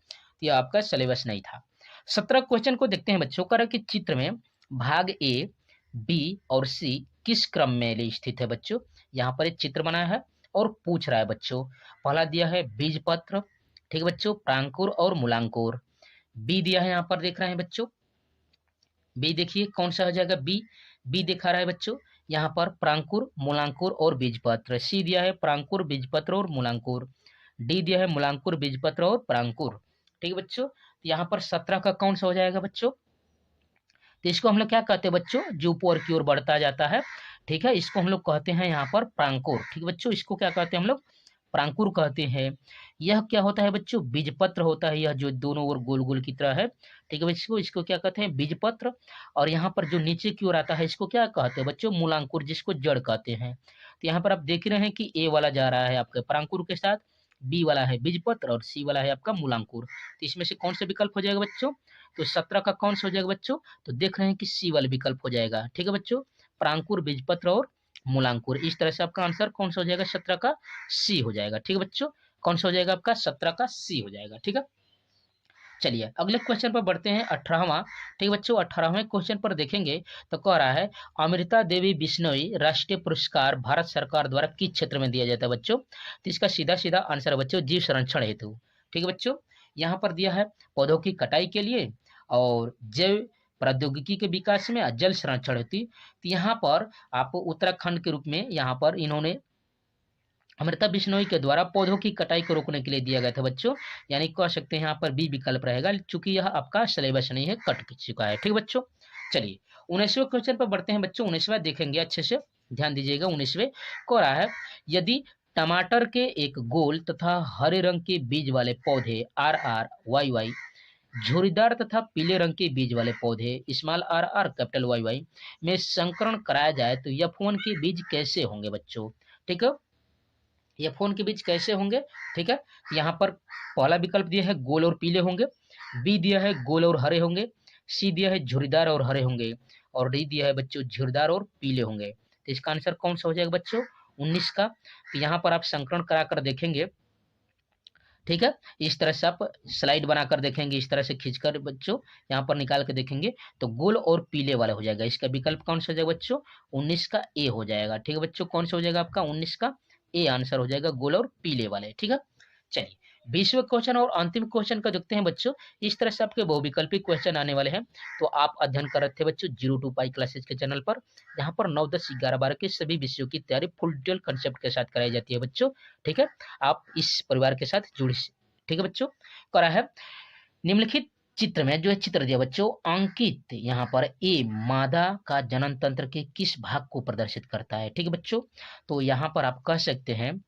यह आपका सिलेबस नहीं था। 17 क्वेश्चन को देखते हैं बच्चों का कि चित्र में भाग ए, बी और सी किस क्रम में स्थित है बच्चों। यहाँ पर एक चित्र बनाया है और पूछ रहा है बच्चों, पहला दिया है बीज पत्र, ठीक है बच्चों, प्रांकुर और मूलांकुर। बी दिया है, यहाँ पर देख रहे हैं बच्चों, बी देखिए कौन सा हो जाएगा, बी बी दिखा रहा है बच्चों यहाँ पर प्रांकुर, मूलांकुर और बीजपत्र। सी दिया है प्रांकुर, बीजपत्र और मूलांकुर। डी दिया है मूलांकुर, बीजपत्र और प्रांकुर। ठीक है बच्चों, यहाँ पर 17 का कौन सा हो जाएगा बच्चों? तो इसको हम लोग क्या कहते हैं बच्चों, जो ऊपर की ओर बढ़ता जाता है। ठीक है, इसको हम लोग कहते हैं यहाँ पर प्रांकुर। ठीक है बच्चों, इसको क्या कहते हैं हम लोग, प्रांकुर कहते हैं। यह क्या होता है बच्चों, बीजपत्र होता है, यह जो दोनों ओर गोल गोल की तरह है। ठीक है बच्चों, इसको क्या कहते हैं, बीजपत्र। और यहाँ पर जो नीचे की ओर आता है इसको क्या कहते हैं बच्चों, मूलांकुर, जिसको जड़ कहते हैं। तो यहाँ पर आप देख रहे हैं कि ए वाला जा रहा है आपके प्रांकुर के साथ, बी वाला है बीजपत्र और सी वाला है आपका मूलांकुर। तो इसमें से कौन सा विकल्प हो जाएगा बच्चों? तो 17 का कौन सा हो जाएगा बच्चों? तो देख रहे हैं कि सी वाला विकल्प हो जाएगा। ठीक है बच्चों, प्रांकुर, बीजपत्र और मूलांकुर। इस तरह से आपका आंसर कौन सा हो जाएगा, 17 का सी हो जाएगा। ठीक है बच्चों, कौन सा हो जाएगा आपका, 17 का सी हो जाएगा। ठीक है, चलिए अगले क्वेश्चन पर बढ़ते हैं, 18वां। ठीक है बच्चों, 18वें क्वेश्चन पर देखेंगे तो कह रहा है अमृता देवी बिश्नोई राष्ट्रीय पुरस्कार भारत सरकार द्वारा किस क्षेत्र में दिया जाता है बच्चों? तो इसका सीधा सीधा आंसर है बच्चों, जीव संरक्षण हेतु। ठीक है बच्चों, यहाँ पर दिया है पौधों की कटाई के लिए और जैव प्रौद्योगिकी के विकास में, जल संरक्षण हेतु। तो यहाँ पर आप उत्तराखंड के रूप में यहाँ पर इन्होंने अमृता बिश्नोई के द्वारा पौधों की कटाई को रोकने के लिए दिया गया था बच्चों, यानी कह सकते हैं यहाँ पर बी विकल्प रहेगा, चूंकि यह आपका सिलेबस नहीं है, कट चुका है। ठीक बच्चों, चलिए 19वें क्वेश्चन पर बढ़ते हैं बच्चों। 19वां देखेंगे, अच्छे से ध्यान दीजिएगा। 19वें को रहा है यदि टमाटर के एक गोल तथा हरे रंग के बीज वाले पौधे RR YY, झुर्रीदार तथा पीले रंग के बीज वाले पौधे RR YY में संकरण कराया जाए तो F1 के बीज कैसे होंगे बच्चों? ठीक है, F1 के बीज कैसे होंगे? ठीक है, यहाँ पर पहला विकल्प दिया है गोल और पीले होंगे, बी दिया है गोल और हरे होंगे, सी दिया है झुर्रीदार और हरे होंगे, और डी दिया है बच्चों झुर्रीदार और पीले होंगे। तो इसका आंसर कौन सा हो जाएगा बच्चों, 19 का। तो यहाँ पर आप संकरण कराकर देखेंगे। ठीक है, इस तरह से आप स्लाइड बनाकर देखेंगे, इस तरह से खींचकर बच्चों यहाँ पर निकाल के देखेंगे तो गोल और पीले वाला हो जाएगा। इसका विकल्प कौन सा हो जाएगा बच्चों, 19 का ए हो जाएगा। ठीक है बच्चों, कौन सा हो जाएगा आपका, 19 का ए आंसर हो जाएगा, गोल और पीले वाले। ठीक है, चलिए 20वें क्वेश्चन और अंतिम क्वेश्चन का देखते हैं बच्चों। इस तरह से आपके बहुविकल्पी क्वेश्चन आने वाले हैं, तो आप अध्ययन कर रहे थे बच्चों 0 to पाई क्लासेज के चैनल पर, यहाँ पर 9, 10, 11, 12 के सभी विषयों की तैयारी फुल डिटेल कंसेप्ट के साथ कराई जाती है बच्चों। ठीक है, आप इस परिवार के साथ जुड़े। ठीक है बच्चों, करा है निम्नलिखित चित्र में जो है चित्र दिया बच्चों, अंकित यहाँ पर ए मादा का जनन तंत्र के किस भाग को प्रदर्शित करता है? ठीक है बच्चों, तो यहाँ पर आप कह सकते हैं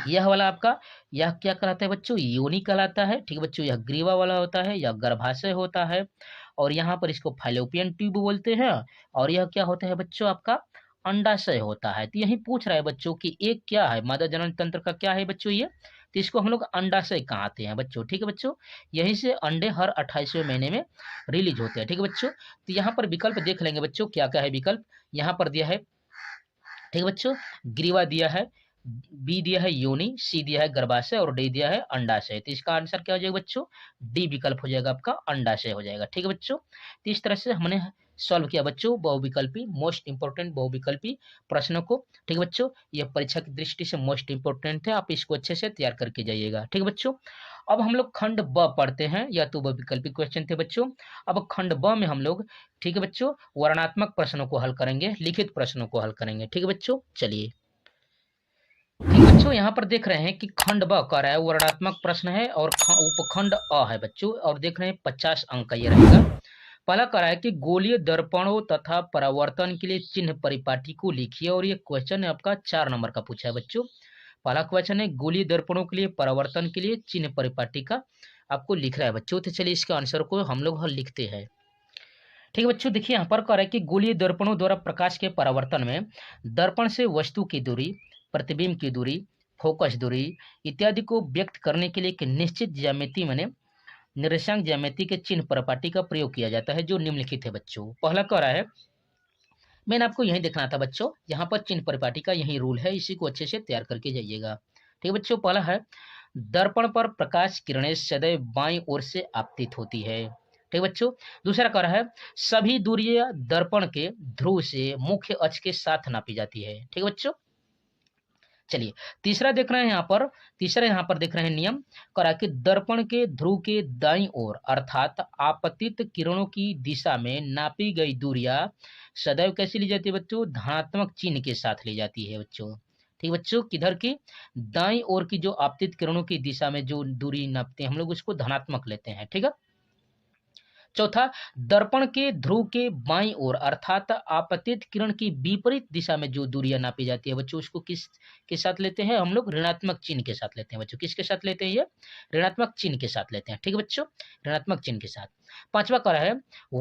यह वाला आपका, यह क्या कहलाता है बच्चों, योनि कहलाता है। ठीक है बच्चों, यह ग्रीवा वाला होता है, यह गर्भाशय होता है, और यहाँ पर इसको फाइलोपियन ट्यूब बोलते हैं, और यह क्या होता है बच्चों आपका, अंडाशय होता है। तो यही पूछ रहा है बच्चों कि एक क्या है, मादा जनन तंत्र का क्या है बच्चों ये? तो इसको हम लोग अंडाशय कहते हैं बच्चों। ठीक है बच्चों, यहीं से अंडे हर 28वें महीने में रिलीज होते हैं। ठीक है बच्चों, तो यहाँ पर विकल्प देख लेंगे बच्चों क्या क्या है विकल्प। यहाँ पर दिया है, ठीक है बच्चों, ग्रीवा दिया है, बी दिया है योनि, सी दिया है गर्भाशय और डी दिया है अंडाशय। तो इसका आंसर क्या हो जाएगा बच्चों, डी विकल्प हो जाएगा आपका, अंडाशय हो जाएगा। ठीक है बच्चों, तो इस तरह से हमने सॉल्व किया बच्चों बहुविकल्पी, मोस्ट इंपोर्टेंट बहुविकल्पी प्रश्नों को। ठीक है बच्चों, यह परीक्षा की दृष्टि से मोस्ट इंपोर्टेंट है, आप इसको अच्छे से तैयार करके जाइएगा। ठीक है बच्चों, अब हम लोग खंड ब पढ़ते हैं, या तो बहुविकल्पी क्वेश्चन थे बच्चों। अब खंड ब में हम लोग, ठीक है बच्चों, वर्णनात्मक प्रश्नों को हल करेंगे, लिखित प्रश्नों को हल करेंगे। ठीक है बच्चों, चलिए। ठीक बच्चों, यहाँ पर देख रहे हैं कि खंड ब कह रहा है वर्णनात्मक प्रश्न है और उपखंड अ है बच्चों, और देख रहे हैं 50 अंक का ये रहेगा। पहला कह रहा है कि गोलीय दर्पणों तथा परावर्तन के लिए चिन्ह परिपाटी को लिखिए, और ये क्वेश्चन है आपका 4 नंबर का पूछा है बच्चों। पहला क्वेश्चन है गोलीय दर्पणों के लिए परावर्तन के लिए चिन्ह परिपाटी का आपको लिख रहा है बच्चों। तो चलिए इसके आंसर को हम लोग लिखते हैं। ठीक है बच्चों, देखिए यहाँ पर कह रहा है कि गोलीय दर्पणों द्वारा प्रकाश के परावर्तन में दर्पण से वस्तु की दूरी, प्रतिबिंब की दूरी, फोकस दूरी इत्यादि को व्यक्त करने के लिए एक निश्चित ज्यामिति माने निर्देशांक ज्यामिति के चिन्ह परिपाटी का प्रयोग किया जाता है, जो निम्नलिखित है बच्चों। पहला कह रहा है, मैंने आपको यही देखना था बच्चों, यहाँ पर चिन्ह परिपाटी का यही रूल है, इसी को अच्छे से तैयार करके जाइएगा। ठीक है बच्चों, पहला है दर्पण पर प्रकाश किरणें सदैव बाईं ओर से आपतित होती है। ठीक बच्चों, दूसरा कह रहा है सभी दूरियां दर्पण के ध्रुव से मुख्य अक्ष के साथ नापी जाती है। ठीक बच्चों, चलिए तीसरा देख रहे हैं यहाँ पर, तीसरा यहाँ पर देख रहे हैं नियम करा कि दर्पण के ध्रुव के दाईं ओर अर्थात आपतित किरणों की दिशा में नापी गई दूरियां सदैव कैसी ली जाती है बच्चों, धनात्मक चिन्ह के साथ ली जाती है बच्चों। ठीक बच्चों, किधर की, दाईं ओर की जो आपतित किरणों की दिशा में जो दूरी नापते हैं हम लोग उसको धनात्मक लेते हैं। ठीक है, चौथा दर्पण के ध्रुव के बाईं ओर अर्थात आपतित किरण की विपरीत दिशा में जो दूरियां नापी जाती है बच्चों उसको किस के साथ लेते हैं हम लोग, ऋणात्मक चिन्ह के साथ लेते हैं बच्चों। किसके साथ लेते हैं, ये ऋणात्मक चिन्ह के साथ लेते हैं। ठीक है बच्चों, ऋणात्मक चिन्ह के साथ। पांचवा कह रहा है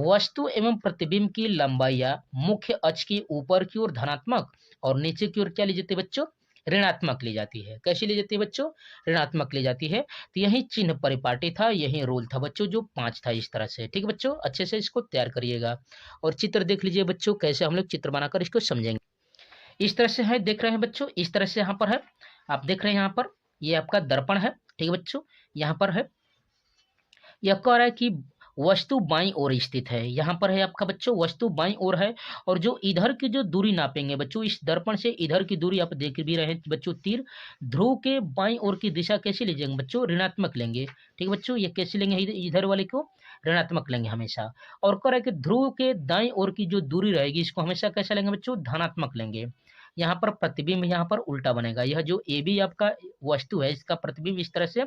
वस्तु एवं प्रतिबिंब की लंबाइयां मुख्य अक्ष की ऊपर की ओर धनात्मक और नीचे की ओर क्या ली जाती है बच्चों, ऋणात्मक ली जाती है। कैसी ली जाती है बच्चों, ऋणात्मक ली जाती है। तो यही चिन्ह परिपाटी था, यही रोल था बच्चों, जो 5 था इस तरह से। ठीक है बच्चों, अच्छे से इसको तैयार करिएगा और चित्र देख लीजिए बच्चों, कैसे हम लोग चित्र बनाकर इसको समझेंगे। इस तरह से है, देख रहे हैं बच्चों, इस तरह से यहाँ पर है, आप देख रहे हैं यहाँ पर ये आपका दर्पण है। ठीक है बच्चों, यहाँ पर है, यह कह रहा है कि वस्तु बाईं ओर स्थित है। यहाँ पर है आपका बच्चों वस्तु बाईं ओर है, और जो इधर की जो दूरी नापेंगे बच्चों, इस दर्पण से इधर की दूरी आप देख भी रहे हैं बच्चों, तीर ध्रुव के बाईं ओर की दिशा कैसे लीजिएंगे बच्चों, ऋणात्मक लेंगे। ठीक है बच्चों, ये कैसे लेंगे, इधर वाले को ऋणात्मक लेंगे हमेशा। और कह रहा है कि ध्रुव के दाईं ओर की जो दूरी रहेगी इसको हमेशा कैसा लेंगे बच्चों, धनात्मक लेंगे। यहाँ पर प्रतिबिंब यहाँ पर उल्टा बनेगा, यह जो ए बी आपका वस्तु है इसका प्रतिबिंब इस तरह से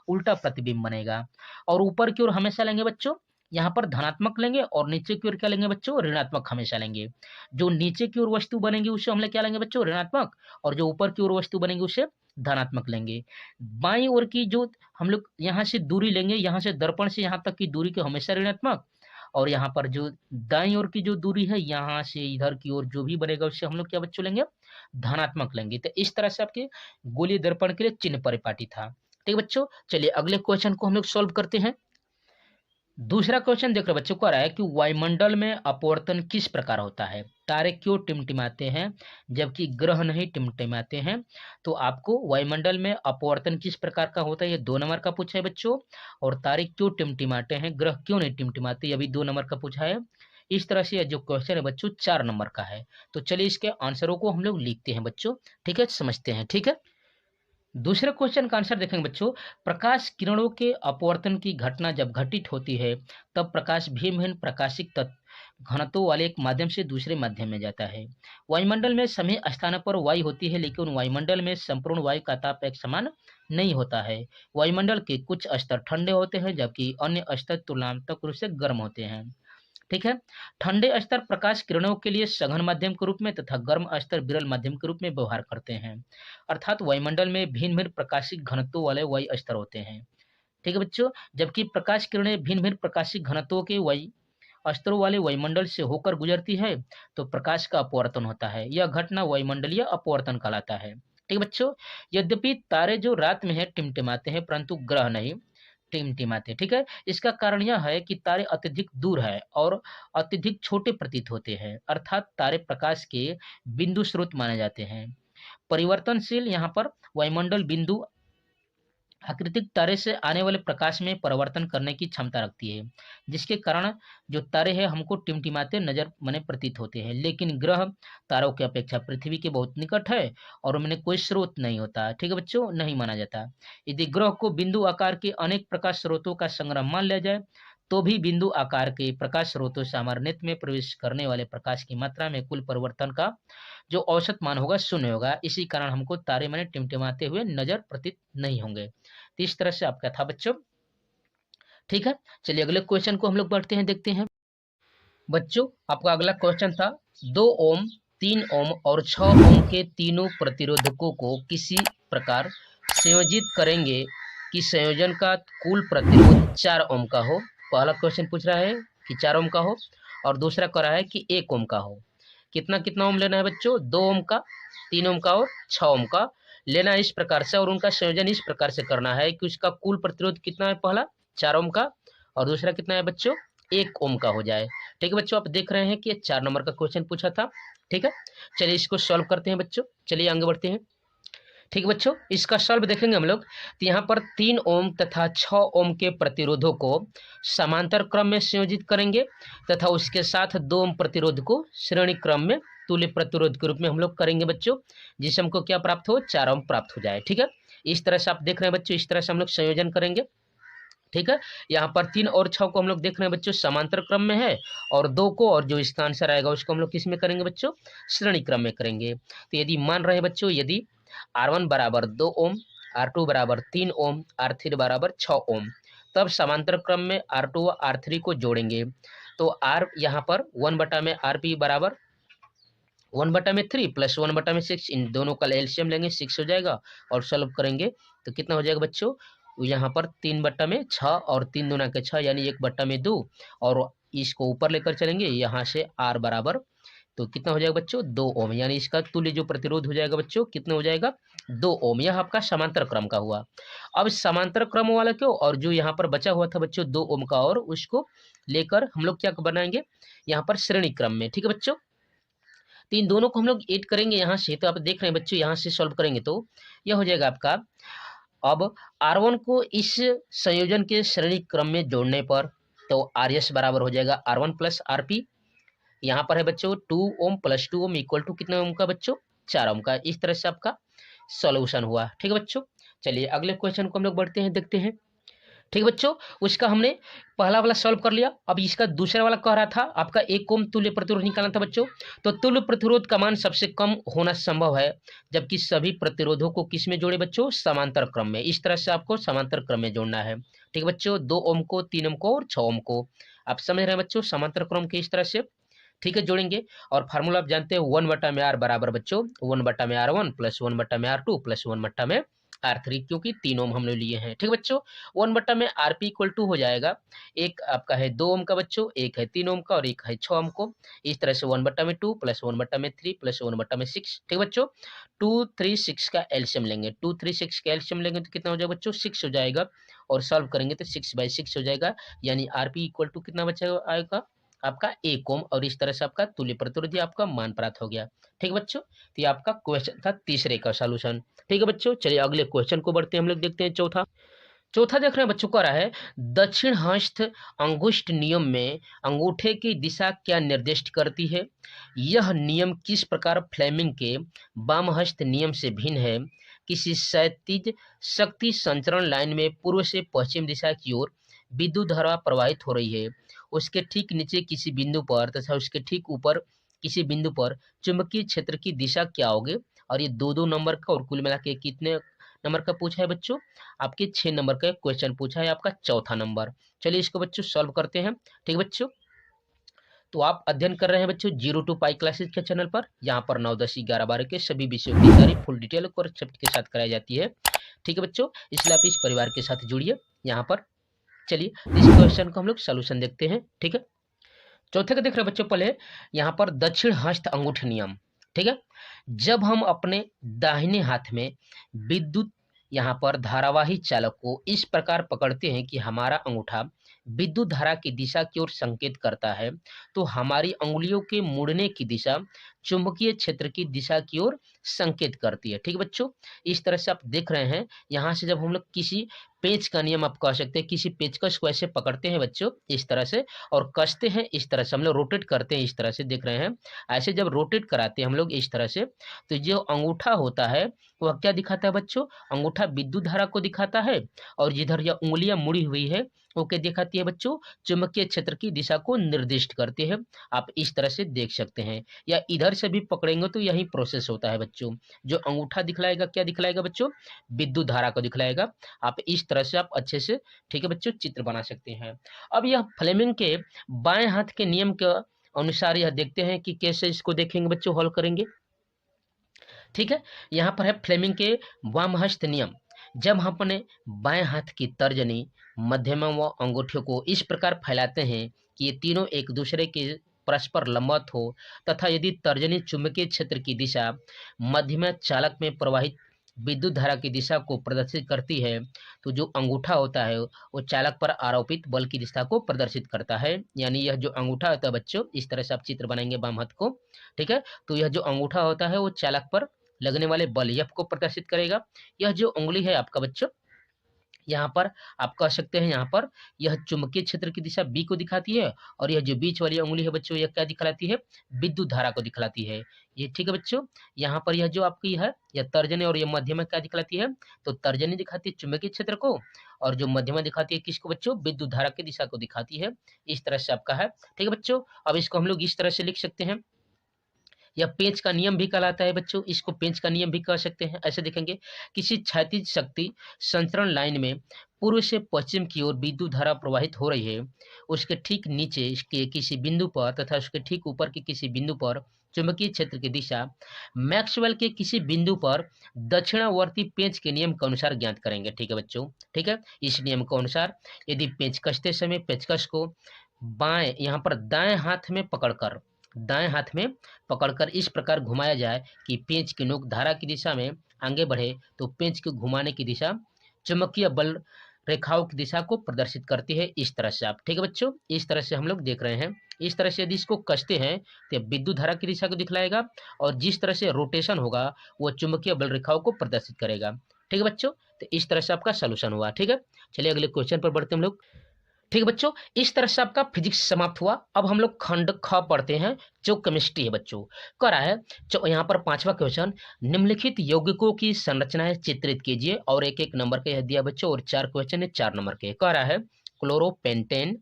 उल्टा प्रतिबिंब बनेगा। और ऊपर की ओर हमेशा लेंगे बच्चों, यहाँ पर धनात्मक लेंगे, और नीचे की ओर क्या लेंगे बच्चों, ऋणात्मक हमेशा लेंगे। जो नीचे की ओर वस्तु बनेगी उसे हम लोग क्या लेंगे बच्चों, ऋणात्मक, और जो ऊपर की ओर वस्तु बनेगी उसे धनात्मक लेंगे। बाईं ओर की जो हम लोग यहाँ से दूरी लेंगे, यहाँ से दर्पण से यहाँ तक की दूरी को हमेशा ऋणात्मक, और यहाँ पर जो दाईं ओर की जो दूरी है यहाँ से इधर की ओर जो भी बनेगा उससे हम लोग क्या बच्चों लेंगे, धनात्मक लेंगे। तो इस तरह से आपके गोलीय दर्पण के लिए चिन्ह परिपाटी था। ठीक बच्चों, चलिए अगले क्वेश्चन को हम लोग सॉल्व करते हैं। दूसरा क्वेश्चन देख रहे बच्चों को आ रहा है कि वायुमंडल में अपवर्तन किस प्रकार होता है, तारे क्यों टिमटिमाते हैं जबकि ग्रह नहीं टिमटिमाते हैं। तो आपको वायुमंडल में अपवर्तन किस प्रकार का होता है ये 2 नंबर का पूछा है बच्चों, और तारे क्यों टिमटिमाते हैं, ग्रह क्यों नहीं टिमटिमाते, ये भी 2 नंबर का पूछा है। इस तरह से जो क्वेश्चन है बच्चों 4 नंबर का है। तो चलिए इसके आंसरों को हम लोग लिखते हैं बच्चों, ठीक है, समझते हैं। ठीक है, दूसरे क्वेश्चन का आंसर देखेंगे बच्चों, प्रकाश किरणों के अपवर्तन की घटना जब घटित होती है तब प्रकाश भिन्न भिन्न प्रकाशिक तत्व घनत्व वाले एक माध्यम से दूसरे माध्यम में जाता है। वायुमंडल में सभी स्थानों पर वायु होती है, लेकिन वायुमंडल में संपूर्ण वायु का ताप एक समान नहीं होता है। वायुमंडल के कुछ स्तर ठंडे होते हैं जबकि अन्य स्तर तुलनात्मक रूप से गर्म होते हैं। ठीक है, ठंडे स्तर प्रकाश किरणों के लिए सघन माध्यम के रूप में तथा गर्म स्तर विरल माध्यम के रूप में व्यवहार करते हैं। अर्थात वायुमंडल में भिन्न भिन्न प्रकाशिक घनत्व वाले वायु स्तर होते हैं। ठीक है बच्चों, जबकि प्रकाश किरणें भिन्न भिन्न प्रकाशिक घनत्वों के वायु स्तरों वाले वायुमंडल से होकर गुजरती है तो प्रकाश का अपवर्तन होता है। यह घटना वायुमंडलीय अपवर्तन कहलाता है। ठीक है बच्चों, यद्यपि तारे जो रात में है टिमटिमाते हैं परंतु ग्रह नहीं टिमटिमाते। ठीक है, इसका कारण यह है कि तारे अत्यधिक दूर है और अत्यधिक छोटे प्रतीत होते हैं, अर्थात तारे प्रकाश के बिंदु स्रोत माने जाते हैं। परिवर्तनशील यहाँ पर वायुमंडल बिंदु आकृतिक तारे से आने वाले प्रकाश में परिवर्तन करने की क्षमता रखती है, जिसके कारण जो तारे हैं हमको टिमटिमाते नजर माने प्रतीत होते हैं। लेकिन ग्रह तारों की अपेक्षा पृथ्वी के बहुत निकट है और उनमें कोई स्रोत नहीं होता। ठीक है बच्चों, नहीं माना जाता। यदि ग्रह को बिंदु आकार के अनेक प्रकाश स्रोतों का संग्रह मान लिया जाए तो भी बिंदु आकार के प्रकाश स्रोतों से हमारे नेत्र में प्रवेश करने वाले प्रकाश की मात्रा में कुल परिवर्तन का जो औसत मान होगा शून्य होगा। इसी कारण हमको तारे माने टिमटिमाते हुए नजर प्रतीत नहीं होंगे। तो इस तरह से आपका था बच्चों। ठीक है, चलिए अगले क्वेश्चन को हम लोग बढ़ते हैं, देखते हैं। बच्चों आपका अगला क्वेश्चन था 2 ओम 3 ओम और 6 ओम के तीनों प्रतिरोधकों को किसी प्रकार संयोजित करेंगे कि संयोजन का कुल प्रतिरोध 4 ओम का हो। पहला क्वेश्चन पूछ रहा है कि 4 ओम का हो और दूसरा कह रहा है कि 1 ओम का हो। कितना कितना ओम लेना है बच्चों? 2 ओम का, 3 ओम का और 6 ओम का लेना है इस प्रकार से, और उनका संयोजन इस प्रकार से करना है कि उसका कुल प्रतिरोध कितना है, पहला 4 ओम का और दूसरा कितना है बच्चों 1 ओम का हो जाए। ठीक है बच्चों, आप देख रहे हैं कि ये 4 नंबर का क्वेश्चन पूछा था। ठीक है, चलिए इसको सॉल्व करते हैं बच्चों, चलिए आगे बढ़ते हैं। ठीक है बच्चों, इसका सॉल्व देखेंगे हम लोग तो यहाँ पर 3 ओम तथा 6 ओम के प्रतिरोधों को समांतर क्रम में संयोजित करेंगे तथा उसके साथ 2 ओम प्रतिरोध को श्रेणी क्रम में तुल्य प्रतिरोध के रूप में हम लोग करेंगे बच्चों, जिससे हमको क्या प्राप्त हो, 4 ओम प्राप्त हो जाए। ठीक है, इस तरह से आप देख रहे हैं बच्चों, इस तरह से हम लोग संयोजन करेंगे। ठीक है, यहाँ पर 3 और 6 को हम लोग देख रहे हैं बच्चों समांतर क्रम में है, और 2 को और जो इसका आंसर आएगा उसको हम लोग किस में करेंगे बच्चों, श्रेणी क्रम में करेंगे। तो यदि मान रहे हैं बच्चों, यदि R1 बराबर 2 ओम, R2 बराबर 3 ओम, R3 बराबर 6 ओम, तब समांतर क्रम में R2 व R3 को जोड़ेंगे तो R यहाँ पर 1 में RP बराबर 1/3 प्लस 1/6, इन दोनों का एलसीएम लेंगे 6 हो जाएगा और सॉल्व करेंगे तो कितना हो जाएगा बच्चों, यहाँ पर 3/6 और 3 दूना के 6 यानी 1/2, और इसको ऊपर लेकर चलेंगे यहाँ से R बराबर तो कितना हो जाएगा बच्चों 2 ओम, यानी इसका तुल्य जो प्रतिरोध हो जाएगा बच्चों कितना हो जाएगा 2 ओम। यह आपका समांतर क्रम का हुआ। अब समांतर क्रम वाला क्यों, और जो यहाँ पर बचा हुआ था बच्चों 2 ओम का, और उसको लेकर हम लोग क्या बनाएंगे यहाँ पर श्रेणी क्रम में। ठीक है बच्चों, तो इन दोनों को हम लोग ऐड करेंगे यहाँ से, तो आप देख रहे हैं बच्चों यहाँ से सॉल्व करेंगे तो यह हो जाएगा आपका। अब R1 को इस संयोजन के श्रेणी क्रम में जोड़ने पर तो RS बराबर हो जाएगा R1 प्लस RP, यहाँ पर है बच्चों 2 ohm plus 2 ohm equal to कितने ओम का बच्चों 4 ओम का। इस तरह से आपका सॉल्यूशन हुआ। ठीक है बच्चों, चलिए अगले क्वेश्चन को हम लोग बढ़ते हैं, देखते हैं। ठीक है बच्चों, उसका हमने पहला वाला सॉल्व कर लिया। अब इसका दूसरा वाला कह रहा था आपका 1 ओम तुल्य प्रतिरोध निकालना था बच्चों। तो तुल्य प्रतिरोध का मान सबसे कम होना संभव है जबकि सभी प्रतिरोधों को किस में जोड़े बच्चों, समांतर क्रम में। इस तरह से आपको समांतर क्रम में जोड़ना है। ठीक है बच्चों, 2 ओम को, 3 ओम को और 6 ओम को आप समझ रहे हैं बच्चों समांतर क्रम के इस तरह से। ठीक है, जोड़ेंगे और फार्मूला आप जानते हैं 1/r बराबर बच्चों 1/r1 plus 1/r2 plus 1/r3, क्योंकि 3 ओम हमने लिए हैं। ठीक है बच्चों, 1/rp इक्वल टू हो जाएगा, एक आपका है 2 ओम का बच्चों, एक है 3 ओम का और एक है 6 ओम को। इस तरह से 1/2 प्लस 1/3 प्लस 1/6। ठीक है बच्चों, 2 3 6 का एलसीएम लेंगे, 2 3 6 का एलसीएम लेंगे तो कितना हो जाएगा बच्चों 6 हो जाएगा, और सॉल्व करेंगे तो 6/6 हो जाएगा, यानी आरपी इक्वल टू कितना बचा आएगा आपका 1 ओम, और इस तरह से आपका तुल्य प्रतिरोधी आपका मान प्राप्त हो गया। ठीक है बच्चों, तो ये आपका क्वेश्चन था तीसरे का सॉल्यूशन। ठीक है बच्चों, चलिए अगले क्वेश्चन को बढ़ते हैं, हम लोग देखते हैं चौथा। चौथा देख रहे हैं बच्चों, कह रहा है दक्षिण हस्त अंगुष्ठ नियम में अंगूठे की दिशा क्या निर्दिष्ट करती है? यह नियम किस प्रकार फ्लेमिंग के वाम हस्त नियम से भिन्न है? किसी क्षैतिज शक्ति संचरण लाइन में पूर्व से पश्चिम दिशा की ओर विद्युत धारा प्रवाहित हो रही है, उसके ठीक नीचे किसी बिंदु पर तथा उसके ठीक ऊपर किसी बिंदु पर चुंबकीय क्षेत्र की दिशा क्या होगी? और ये 2-2 नंबर का और कुल मिला के कितने नंबर का पूछा है बच्चों? आपके 6 नंबर का क्वेश्चन पूछा है, आपका चौथा नंबर। चलिए इसको बच्चों सॉल्व करते हैं। ठीक है बच्चों, तो आप अध्ययन कर रहे हैं बच्चों 0 to पाई क्लासेज के चैनल पर। यहाँ पर 9, 10, 11, 12 के सभी विषयों की सारी फुल डिटेल और कंसेप्ट के साथ कराई जाती है। ठीक है बच्चों, इसलिए आप इस परिवार के साथ जुड़िए यहाँ पर। चलिए इस क्वेश्चन को हम लोग सोल्यूशन देखते हैं। ठीक है, चौथे का देख रहे हैं बच्चों, पहले यहाँ पर दक्षिण हस्त अंगूठे नियम। ठीक है। जब हम अपने दाहिने हाथ में विद्युत यहाँ पर धारावाही चालक को इस प्रकार पकड़ते हैं कि हमारा अंगूठा विद्युत धारा की दिशा की ओर संकेत करता है, तो हमारी अंगुलियों के मुड़ने की दिशा चुंबकीय क्षेत्र की दिशा की ओर संकेत करती है। ठीक है बच्चों, इस तरह से आप देख रहे हैं। यहाँ से जब हम लोग किसी पेंच का नियम आप कह सकते हैं, किसी पेचकस को ऐसे पकड़ते हैं बच्चों इस तरह से और कसते हैं इस तरह से, हम लोग रोटेट करते हैं इस तरह से, देख रहे हैं। ऐसे जब रोटेट कराते हैं हम लोग इस तरह से, तो जो अंगूठा होता है वह क्या दिखाता है बच्चों, अंगूठा विद्युत धारा को दिखाता है, और जिधर यह उंगलियां मुड़ी हुई है वो क्या दिखाती है बच्चों, चुंबकीय क्षेत्र की दिशा को निर्दिष्ट करती है। आप इस तरह से देख सकते हैं, या इधर से भी पकड़ेंगे तो यही प्रोसेस होता है बच्चों। जो अंगूठा दिखलाएगा क्या दिखलाएगा बच्चों, विद्युत धारा को दिखलाएगा। आप इस तरह से आप अच्छे से, ठीक है बच्चों, चित्र बना सकते हैं। अब यह फ्लेमिंग के बाएं हाथ के नियम के अनुसार यह देखते हैं कि कैसे इसको देखेंगे बच्चों, हल करेंगे। ठीक है, यहाँ पर है फ्लेमिंग के वामहस्त नियम। जब हम अपने बाएं हाथ की तर्जनी, मध्यमा व अंगूठे को इस प्रकार फैलाते हैं कि ये तीनों एक दूसरे के परस्पर लंबवत हो, तथा यदि तर्जनी चुंबकीय क्षेत्र की दिशा मध्यमा चालक में प्रवाहित विद्युत धारा की दिशा को प्रदर्शित करती है, तो जो अंगूठा होता है वो चालक पर आरोपित बल की दिशा को प्रदर्शित करता है। यानी यह जो अंगूठा होता है बच्चों, इस तरह से आप चित्र बनाएंगे बाम हाथ को। ठीक है, तो यह जो अंगूठा होता है वो चालक पर लगने वाले बल एफ को प्रदर्शित करेगा। यह जो उंगली है आपका बच्चों, यहाँ पर आप कह सकते हैं, यहाँ पर यह चुंबकीय क्षेत्र की दिशा बी को दिखाती है, और यह जो बीच वाली उंगली है बच्चों, यह क्या दिखलाती है, विद्युत धारा को दिखलाती है। ये ठीक है बच्चों। यहाँ पर यह जो आपकी है, यह तर्जनी और यह मध्यमा क्या दिखलाती है, तो तर्जनी दिखाती है चुंबकीय क्षेत्र को, और जो मध्यमा दिखाती है किसको बच्चों, विद्युत धारा की दिशा को दिखाती है। इस तरह से आपका है। ठीक है बच्चों, अब इसको हम लोग इस तरह से लिख सकते हैं, या पेंच का नियम भी कहलाता है बच्चों, इसको पेंच का नियम भी कह सकते हैं। ऐसे देखेंगे, किसी क्षैतिज शक्ति संचरण लाइन में पूर्व से पश्चिम की ओर विद्युत धारा प्रवाहित हो रही है, उसके ठीक नीचे इसके किसी बिंदु पर तथा उसके ठीक ऊपर के किसी बिंदु पर चुंबकीय क्षेत्र की दिशा मैक्सवेल के किसी बिंदु पर दक्षिणावर्ती पेंच के नियम के अनुसार ज्ञात करेंगे। ठीक है बच्चों, ठीक है। इस नियम के अनुसार यदि पेंच कसते समय पेचकस को बाएं, यहाँ पर दाएं हाथ में पकड़कर, दाएं हाथ में पकड़कर इस प्रकार घुमाया जाए कि पेंच की नोक धारा की दिशा में आगे बढ़े, तो पेंच के घुमाने की दिशा चुंबकीय बल रेखाओं की दिशा को प्रदर्शित करती है। इस तरह से आप, ठीक है बच्चों, इस तरह से हम लोग देख रहे हैं। इस तरह से यदि इसको कसते हैं तो विद्युत धारा की दिशा को दिखलाएगा, और जिस तरह से रोटेशन होगा वो चुंबकीय बल रेखाओं को प्रदर्शित करेगा। ठीक है बच्चों, तो इस तरह से आपका सोल्यूशन हुआ। ठीक है, चलिए अगले क्वेश्चन पर बढ़ते हैं हम लोग। ठीक है बच्चों, इस तरह से आपका फिजिक्स समाप्त हुआ। अब हम लोग खंड ख पढ़ते हैं, जो केमिस्ट्री है बच्चों। कह रहा है, जो यहाँ पर 5वां क्वेश्चन, निम्नलिखित यौगिकों की संरचनाएं चित्रित कीजिए, और एक एक नंबर के यह दिया बच्चों, और 4 क्वेश्चन है 4 नंबर के। कह रहा है क्लोरोपेंटेन,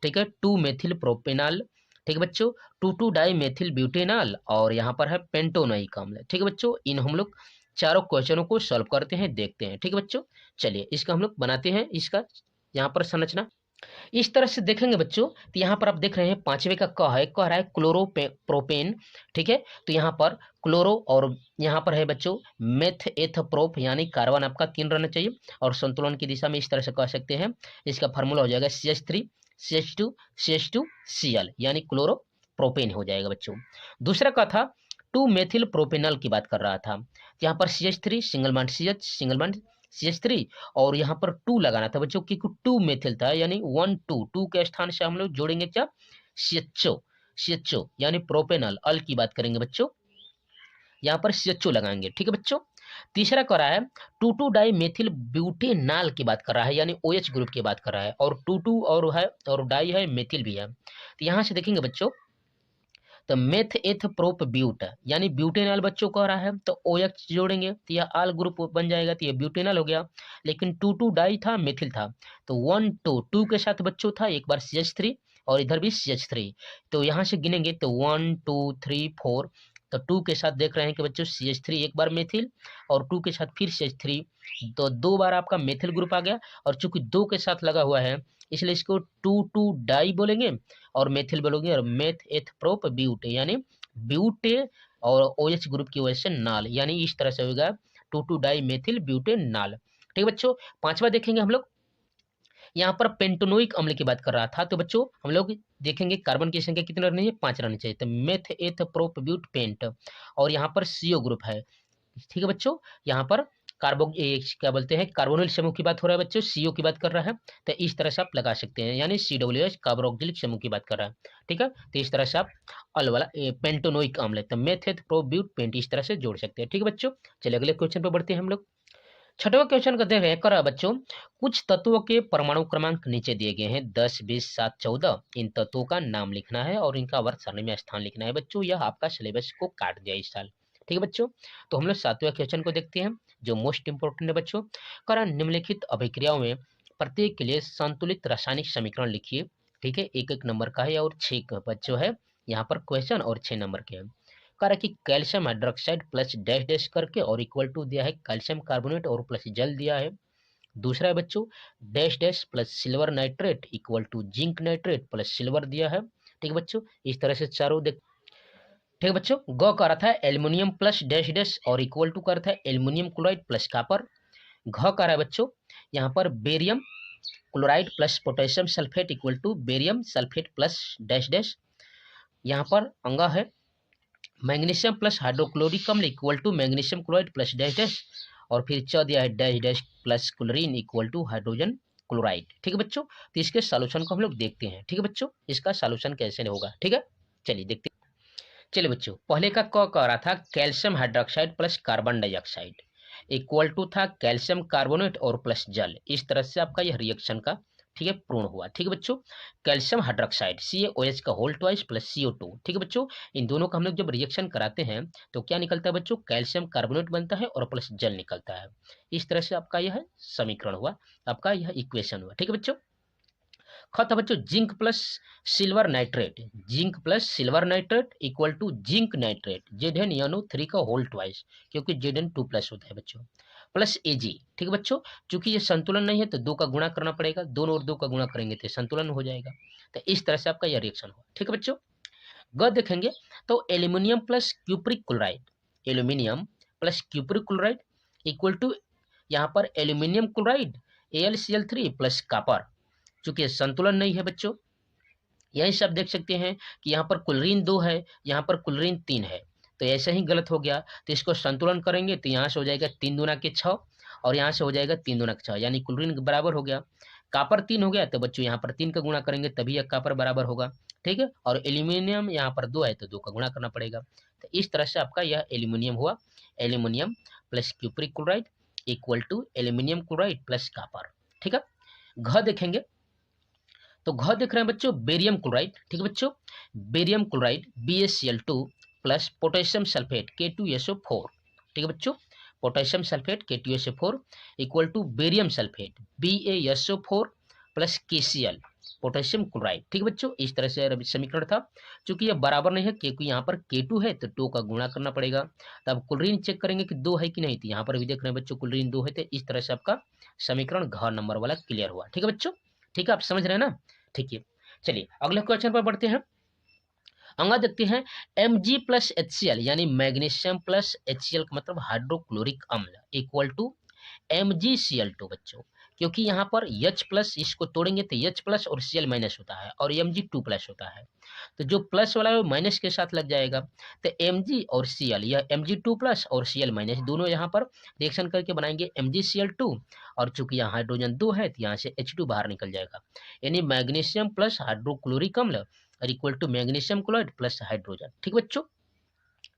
ठीक है, 2 मेथिल प्रोपेनॉल, ठीक है बच्चों, 2 डाई मेथिल ब्यूटेनॉल, और यहाँ पर है पेंटोनोइक अम्ल। ठीक है बच्चों, इन हम लोग चारों क्वेश्चनों को सॉल्व करते हैं, देखते हैं। ठीक है बच्चों, चलिए इसका हम लोग बनाते हैं, इसका यहाँ पर संरचना इस तरह से देखेंगे बच्चों। तो यहाँ पर आप देख रहे हैं 5वें का क है, कह रहा है प्रोपेन। ठीक है, तो यहाँ पर क्लोरो, और यहाँ पर है बच्चों मेथ एथ प्रोप, यानी कार्बन आपका 3 रहना चाहिए, और संतुलन की दिशा में इस तरह से कह सकते हैं। इसका फार्मूला हो जाएगा CH3 CH2 CH2 Cl, यानी क्लोरो प्रोपेन हो जाएगा बच्चों। दूसरा का था 2 मेथिल प्रोपेनॉल की बात कर रहा था। यहाँ पर CH3 single bond CH, single bond CH3, और यहाँ पर 2 लगाना था बच्चों, क्योंकि 2 मेथिल था, यानी 1 2 के स्थान से हम लोग जोड़ेंगे क्या, CHO यानी प्रोपेनॉल अल की बात करेंगे बच्चों, यहाँ पर CHO लगाएंगे। ठीक है बच्चों। तीसरा कर रहा है 2 डाई मेथिल ब्यूटेनॉल की बात कर रहा है, यानी OH ग्रुप की बात कर रहा है, और 2 और है, और डाई है, मेथिल भी है। तो यहाँ से देखेंगे बच्चों, तो मेथ एथ प्रोप ब्यूट, यानी ब्यूटेनॉल बच्चों कह रहा है, तो OH जोड़ेंगे तो यह आल ग्रुप बन जाएगा, तो यह ब्यूटेनॉल हो गया। लेकिन 2 डाई था, मेथिल था, तो 1 2 के साथ बच्चों था एक बार CH3, और इधर भी CH3, तो यहाँ से गिनेंगे तो 1 2 3 4, तो 2 के साथ देख रहे हैं कि बच्चों CH3 एक बार मेथिल, और 2 के साथ फिर CH3, तो 2 बार आपका मेथिल ग्रुप आ गया। और चूंकि 2 के साथ लगा हुआ है, इसलिए इसको 2 डाई बोलेंगे, और मेथिल बोलोगे, और मेथ एथ प्रोप ब्यूटे, यानी ब्यूटे और OH ग्रुप की वजह से नाल, यानी इस तरह से होगा 2 डाई मेथिल ब्यूटे नाल। ठीक है बच्चों। 5वां देखेंगे हम लोग, यहाँ पर पेंटोनोइक अम्ल की बात कर रहा था, तो बच्चों हम लोग देखेंगे कार्बन की संख्या कितनी रहनी है, 5 रहनी चाहिए। तो मेथ एथ प्रोपब्यूट पेंट, और यहाँ पर CO ग्रुप है, ठीक है बच्चों। यहाँ पर क्या बोलते हैं, कार्बोनिल समूह की बात हो रहा है बच्चों, CO की बात कर रहा है, तो इस तरह से आप लगा सकते हैं, यानी COOH कार्बोक्सिलिक समूह की बात कर रहा है, ठीक है। तो इस तरह से आप अल वाला पेंटोनोइक अम्ल, तो मेथ प्रोब्यूट पेंट इस तरह से जोड़ सकते हैं, ठीक है बच्चों। चलिए अगले क्वेश्चन पर बढ़ते हैं हम लोग। छठवां क्वेश्चन का देख कर बच्चों, कुछ तत्वों के परमाणु क्रमांक नीचे दिए गए हैं 10, 20, 7, 14। इन तत्वों का नाम लिखना है और इनका वर्ग सारणी में स्थान लिखना है बच्चों। यह आपका सिलेबस को काट दिया इस साल, ठीक है बच्चों। तो हम लोग 7वें क्वेश्चन को देखते हैं, जो मोस्ट इंपोर्टेंट है बच्चों। कारण निम्नलिखित अभिक्रियाओं में प्रत्येक के लिए संतुलित रासायनिक समीकरण लिखिए, ठीक है। 1-1 नंबर का है और 6 बच्चों है यहाँ पर क्वेश्चन, और 6 नंबर के हैं। कह रहा है कि calcium hydroxide plus dash dash करके और इक्वल टू दिया है कैल्शियम कार्बोनेट और प्लस जल दिया है। दूसरा है बच्चों dash dash plus silver nitrate equal to zinc nitrate plus silver दिया है, ठीक है बच्चों। इस तरह से चारों देख, ठीक है बच्चों। ग का अर्थ है एल्युमिनियम प्लस डैश डैश और इक्वल टू का अर्थ है एल्युमिनियम क्लोराइड प्लस कॉपर। घ का रहा है बच्चों यहाँ पर barium chloride plus potassium sulphate equal to barium sulphate plus dash dash. यहाँ पर अंगा है मैग्नीशियम प्लस हाइड्रोक्लोरिक अम्ल equal to magnesium chloride plus dash dash, और फिर च दिया है dash dash plus chlorine equal to hydrogen chloride, ठीक है बच्चों। तो इसके सॉल्यूशन को हम लोग देखते हैं, ठीक है बच्चों, इसका सॉल्यूशन कैसे होगा, ठीक है। चलिए देखते हैं। चलिए बच्चों, पहले का क कह रहा था calcium hydroxide plus carbon dioxide equal to था कैल्शियम कार्बोनेट और प्लस जल। इस तरह से आपका यह रिएक्शन का, ठीक है, पूर्ण हुआ, ठीक है बच्चों। कैल्शियम हाइड्रोक्साइड CaOH का होल ट्वाइस प्लस CO2, ठीक है बच्चों। इन दोनों का हम लोग जब रिएक्शन कराते हैं तो क्या निकलता है बच्चों, कैल्शियम कार्बोनेट बनता है और प्लस जल निकलता है। इस तरह से आपका यह समीकरण हुआ, आपका यह इक्वेशन हुआ, ठीक है बच्चों। खत बच्चों zinc plus silver nitrate, zinc plus silver nitrate equal to zinc nitrate Zn3 का होल ट्वाइस, क्योंकि Zn2+ होता है बच्चों, प्लस Ag, ठीक है बच्चों। चूंकि ये संतुलन नहीं है तो 2 का गुणा करना पड़ेगा, दोनों और 2 का गुणा करेंगे तो संतुलन हो जाएगा। तो इस तरह से आपका यह रिएक्शन हुआ, ठीक है बच्चों। ग देखेंगे तो aluminium plus cupric chloride, aluminium plus cupric chloride equal to यहाँ पर aluminium chloride AlCl3 plus copper. चूंकि संतुलन नहीं है बच्चों, यही सब देख सकते हैं कि यहाँ पर क्लोरीन 2 है, यहाँ पर क्लोरीन 3 है, तो ऐसे ही गलत हो गया। तो इसको संतुलन करेंगे तो यहाँ से हो जाएगा 3 दूना के 6 और यहाँ से हो जाएगा 3 दूना के 6, यानी क्लोरीन बराबर हो गया। कॉपर 3 हो गया तो बच्चों यहाँ पर 3 का गुणा करेंगे तभी यह कॉपर बराबर होगा, ठीक है। और एल्यूमिनियम यहाँ पर 2 है तो 2 का गुणा करना पड़ेगा। तो इस तरह से आपका यह एल्यूमिनियम हुआ, aluminium plus cupric chloride equal to aluminium chloride plus copper, ठीक है। घ देखेंगे तो घ देख रहे हैं बच्चों बेरियम क्लोराइड, ठीक है बच्चों, barium chloride BaCl2 plus potassium sulphate K2SO4, ठीक है बच्चों, potassium sulphate K2SO4 equal to barium sulphate BaSO4 plus KCl potassium chloride, ठीक है बच्चों। इस तरह से समीकरण था। चूंकि यह बराबर नहीं है क्योंकि यहाँ पर K2 है तो 2 का गुणा करना पड़ेगा। तब क्लोरीन चेक करेंगे कि 2 है कि नहीं, तो यहाँ पर भी देख रहे हैं बच्चों क्लोरीन 2 है। तो इस तरह से आपका समीकरण घ नंबर वाला क्लियर हुआ, ठीक है बच्चों, ठीक है, आप समझ रहे हैं ना, ठीक है। चलिए अगले क्वेश्चन पर बढ़ते हैं। अंगा देखते हैं Mg प्लस HCl यानी मैग्नीशियम प्लस HCl का मतलब हाइड्रोक्लोरिक अम्ल इक्वल टू MgCl2 बच्चों, क्योंकि यहाँ पर H प्लस इसको तोड़ेंगे तो H प्लस और Cl माइनस होता है और Mg2+ होता है, तो जो प्लस वाला है माइनस के साथ लग जाएगा। तो Mg और Cl, यह Mg2+ और Cl माइनस दोनों यहाँ पर रिएक्शन करके बनाएंगे MgCl2, और चूंकि यहाँ हाइड्रोजन 2 है तो यहाँ से H2 बाहर निकल जाएगा, यानी मैग्नीशियम प्लस हाइड्रोक्लोरिक अम्ल और equal to magnesium chloride plus hydrogen, ठीक बच्चों।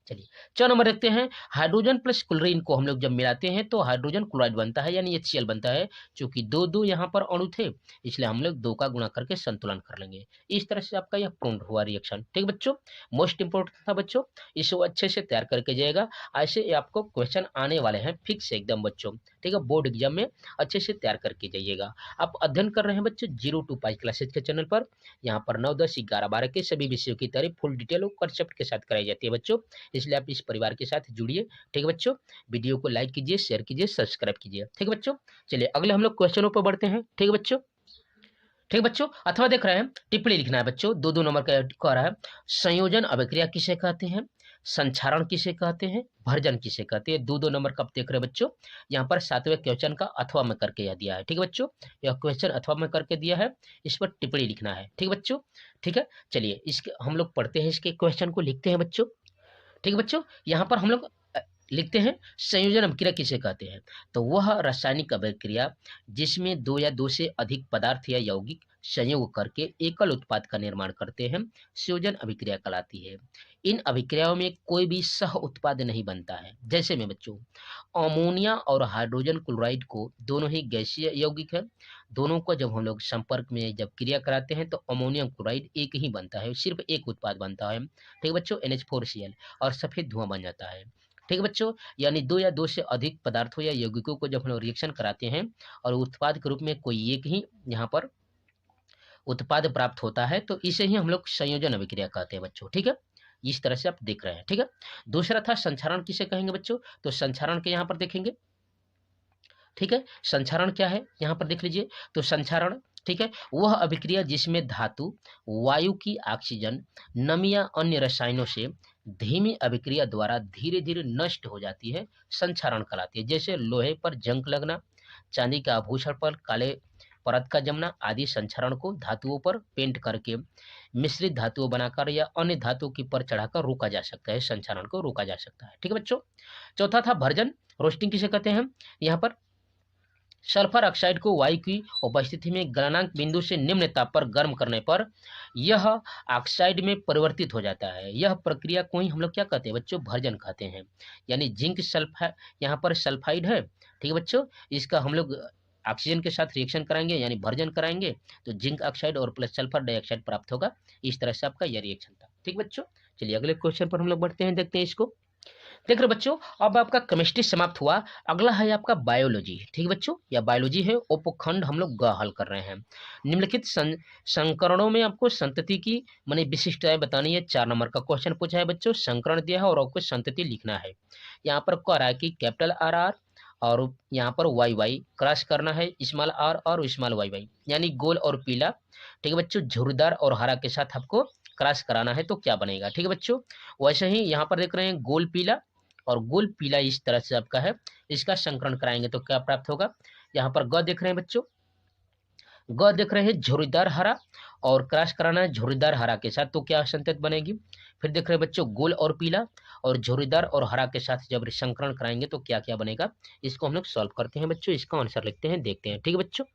चलिए 4 नंबर देखते हैं। हाइड्रोजन प्लस क्लोरीन को हम लोग जब मिलाते हैं तो हाइड्रोजन क्लोराइड बनता है यानी HCl बनता है। चूंकि 2 यहाँ पर अणु थे इसलिए हम लोग 2 का गुणा करके संतुलन कर लेंगे। इस तरह से आपका यह पूर्ण हुआ रिएक्शन, ठीक बच्चों। मोस्ट इंपोर्टेंट था बच्चों, इसको अच्छे से तैयार करके जाएगा। ऐसे आपको क्वेश्चन आने वाले हैं फिक्स एकदम बच्चों, ठीक है। बोर्ड एग्जाम में अच्छे से तैयार करके जाइएगा। आप अध्ययन कर रहे हैं बच्चों 0 to Pi क्लासेज के चैनल पर। यहाँ पर 9, 10, 11, 12 के सभी विषयों की तैयारी फुल डिटेल और कंसेप्ट के साथ कराई जाती है बच्चों, इसलिए आप इस परिवार के साथ जुड़िए, ठीक है बच्चों। वीडियो को लाइक कीजिए, शेयर कीजिए, सब्सक्राइब कीजिए, ठीक है बच्चों। चलिए अगले हम लोग क्वेश्चनों पर बढ़ते हैं, ठीक है बच्चों, ठीक है बच्चों। अथवा देख रहे हैं टिप्पणी लिखना है बच्चों, 2 नंबर का कह रहा है संयोजन अभिक्रिया किसे कहते हैं। संक्षारण किसे कहते हैं, भर्जन किसे कहते हैं। 2-2 नंबर का आप देख रहे हैं बच्चों। यहाँ पर 7वें क्वेश्चन का अथवा में करके यह दिया है। ठीक है बच्चों, यह क्वेश्चन अथवा में करके दिया है, इस पर टिप्पणी लिखना है। ठीक है बच्चों, ठीक है। चलिए इसके हम लोग पढ़ते हैं, इसके क्वेश्चन को लिखते हैं बच्चों। ठीक है बच्चों, यहाँ पर हम लोग लिखते हैं संयोजन अभिक्रिया किसे कहते हैं। तो वह रासायनिक अभिक्रिया जिसमें 2 या 2 से अधिक पदार्थ या यौगिक संयोग करके एकल उत्पाद का निर्माण करते हैं, संयोजन अभिक्रिया कहलाती है। इन अभिक्रियाओं में कोई भी सह उत्पाद नहीं बनता है। जैसे में बच्चों, अमोनिया और हाइड्रोजन क्लोराइड को दोनों ही गैसीय यौगिक है। दोनों को जब हम लोग संपर्क में जब क्रिया कराते हैं तो अमोनियम क्लोराइड एक ही बनता है, सिर्फ एक उत्पाद बनता है। ठीक है बच्चों, NH4Cl, और सफेद धुआं बन जाता है। ठीक है बच्चों, यानी 2 या 2 से अधिक पदार्थों या यौगिकों को जब हम लोग रिएक्शन कराते हैं और उत्पाद के रूप में कोई एक ही यहाँ पर उत्पाद प्राप्त होता है, तो इसे ही हम लोग संयोजन अभिक्रिया कहते हैं बच्चों। ठीक है, इस तरह से आप देख रहे हैं। ठीक है, दूसरा था संक्षारण किसे कहेंगे बच्चों। तो संक्षारण के यहाँ पर देखेंगे। ठीक है, संक्षारण क्या है यहाँ पर देख लीजिए। तो संक्षारण, ठीक है, वह अभिक्रिया जिसमें धातु वायु की ऑक्सीजन, नमी या अन्य रसायनों से धीमी अभिक्रिया द्वारा धीरे धीरे नष्ट हो जाती है, संक्षारण कहलाती है। जैसे लोहे पर जंग लगना, चांदी का आभूषण पर काले परत का जमना आदि संक्षारण को धातुओं पर पेंट करके मिश्रित धातुओं बनाकर या अन्य धातु की पर चढ़ाकर रोका जा सकता है, संक्षारण को रोका जा सकता है। ठीक है बच्चों, चौथा था भर्जन, रोस्टिंग किसे कहते हैं। यहाँ पर सल्फर ऑक्साइड को वायु की उपस्थिति में गलनांक बिंदु से निम्न ताप पर गर्म करने पर यह ऑक्साइड में परिवर्तित हो जाता है। यह प्रक्रिया को ही हम लोग क्या कहते हैं बच्चों, भर्जन कहते हैं। यानी जिंक सल्फाइड, यहाँ पर सल्फाइड है, ठीक है बच्चों, इसका हम लोग ऑक्सीजन के साथ रिएक्शन कराएंगे यानी भर्जन कराएंगे तो जिंक ऑक्साइड और प्लस सल्फर डाइऑक्साइड प्राप्त होगा। इस तरह से आपका यह रिएक्शन था। ठीक बच्चों, चलिए अगले क्वेश्चन पर हम लोग बढ़ते हैं, देखते हैं इसको। देख रहे बच्चों, अब आपका केमिस्ट्री समाप्त हुआ, अगला है आपका बायोलॉजी। ठीक है बच्चों, या बायोलॉजी है, उपखंड हम लोग हल कर रहे हैं। निम्नलिखित संकरणों में आपको संतति की माने विशिष्टताएं बतानी है। 4 नंबर का क्वेश्चन पूछा है बच्चों, संकरण दिया है और आपको संतति लिखना है। यहाँ पर कह रहा है कि कैपिटल RR और यहाँ पर YY क्रॉस करना है, स्मॉल r और स्मॉल YY, यानी गोल और पीला। ठीक है बच्चों, झुर्रीदार और हरा के साथ आपको क्रॉस कराना है तो क्या बनेगा। ठीक है बच्चों, वैसे ही यहाँ पर देख रहे हैं गोल पीला और गोल पीला, इस तरह से आपका है, इसका संकरण कराएंगे तो क्या प्राप्त होगा। यहाँ पर ग देख रहे हैं बच्चों, ग देख रहे हैं झुर्रीदार हरा और क्रॉस कराना है झुर्रीदार हरा के साथ तो क्या संतत बनेगी। फिर देख रहे हैं बच्चों गोल और पीला और झुर्रीदार और हरा के साथ जब संकरण कराएंगे तो क्या क्या बनेगा। इसको हम लोग सॉल्व करते हैं बच्चों, इसका आंसर लिखते हैं, देखते हैं। ठीक है बच्चों,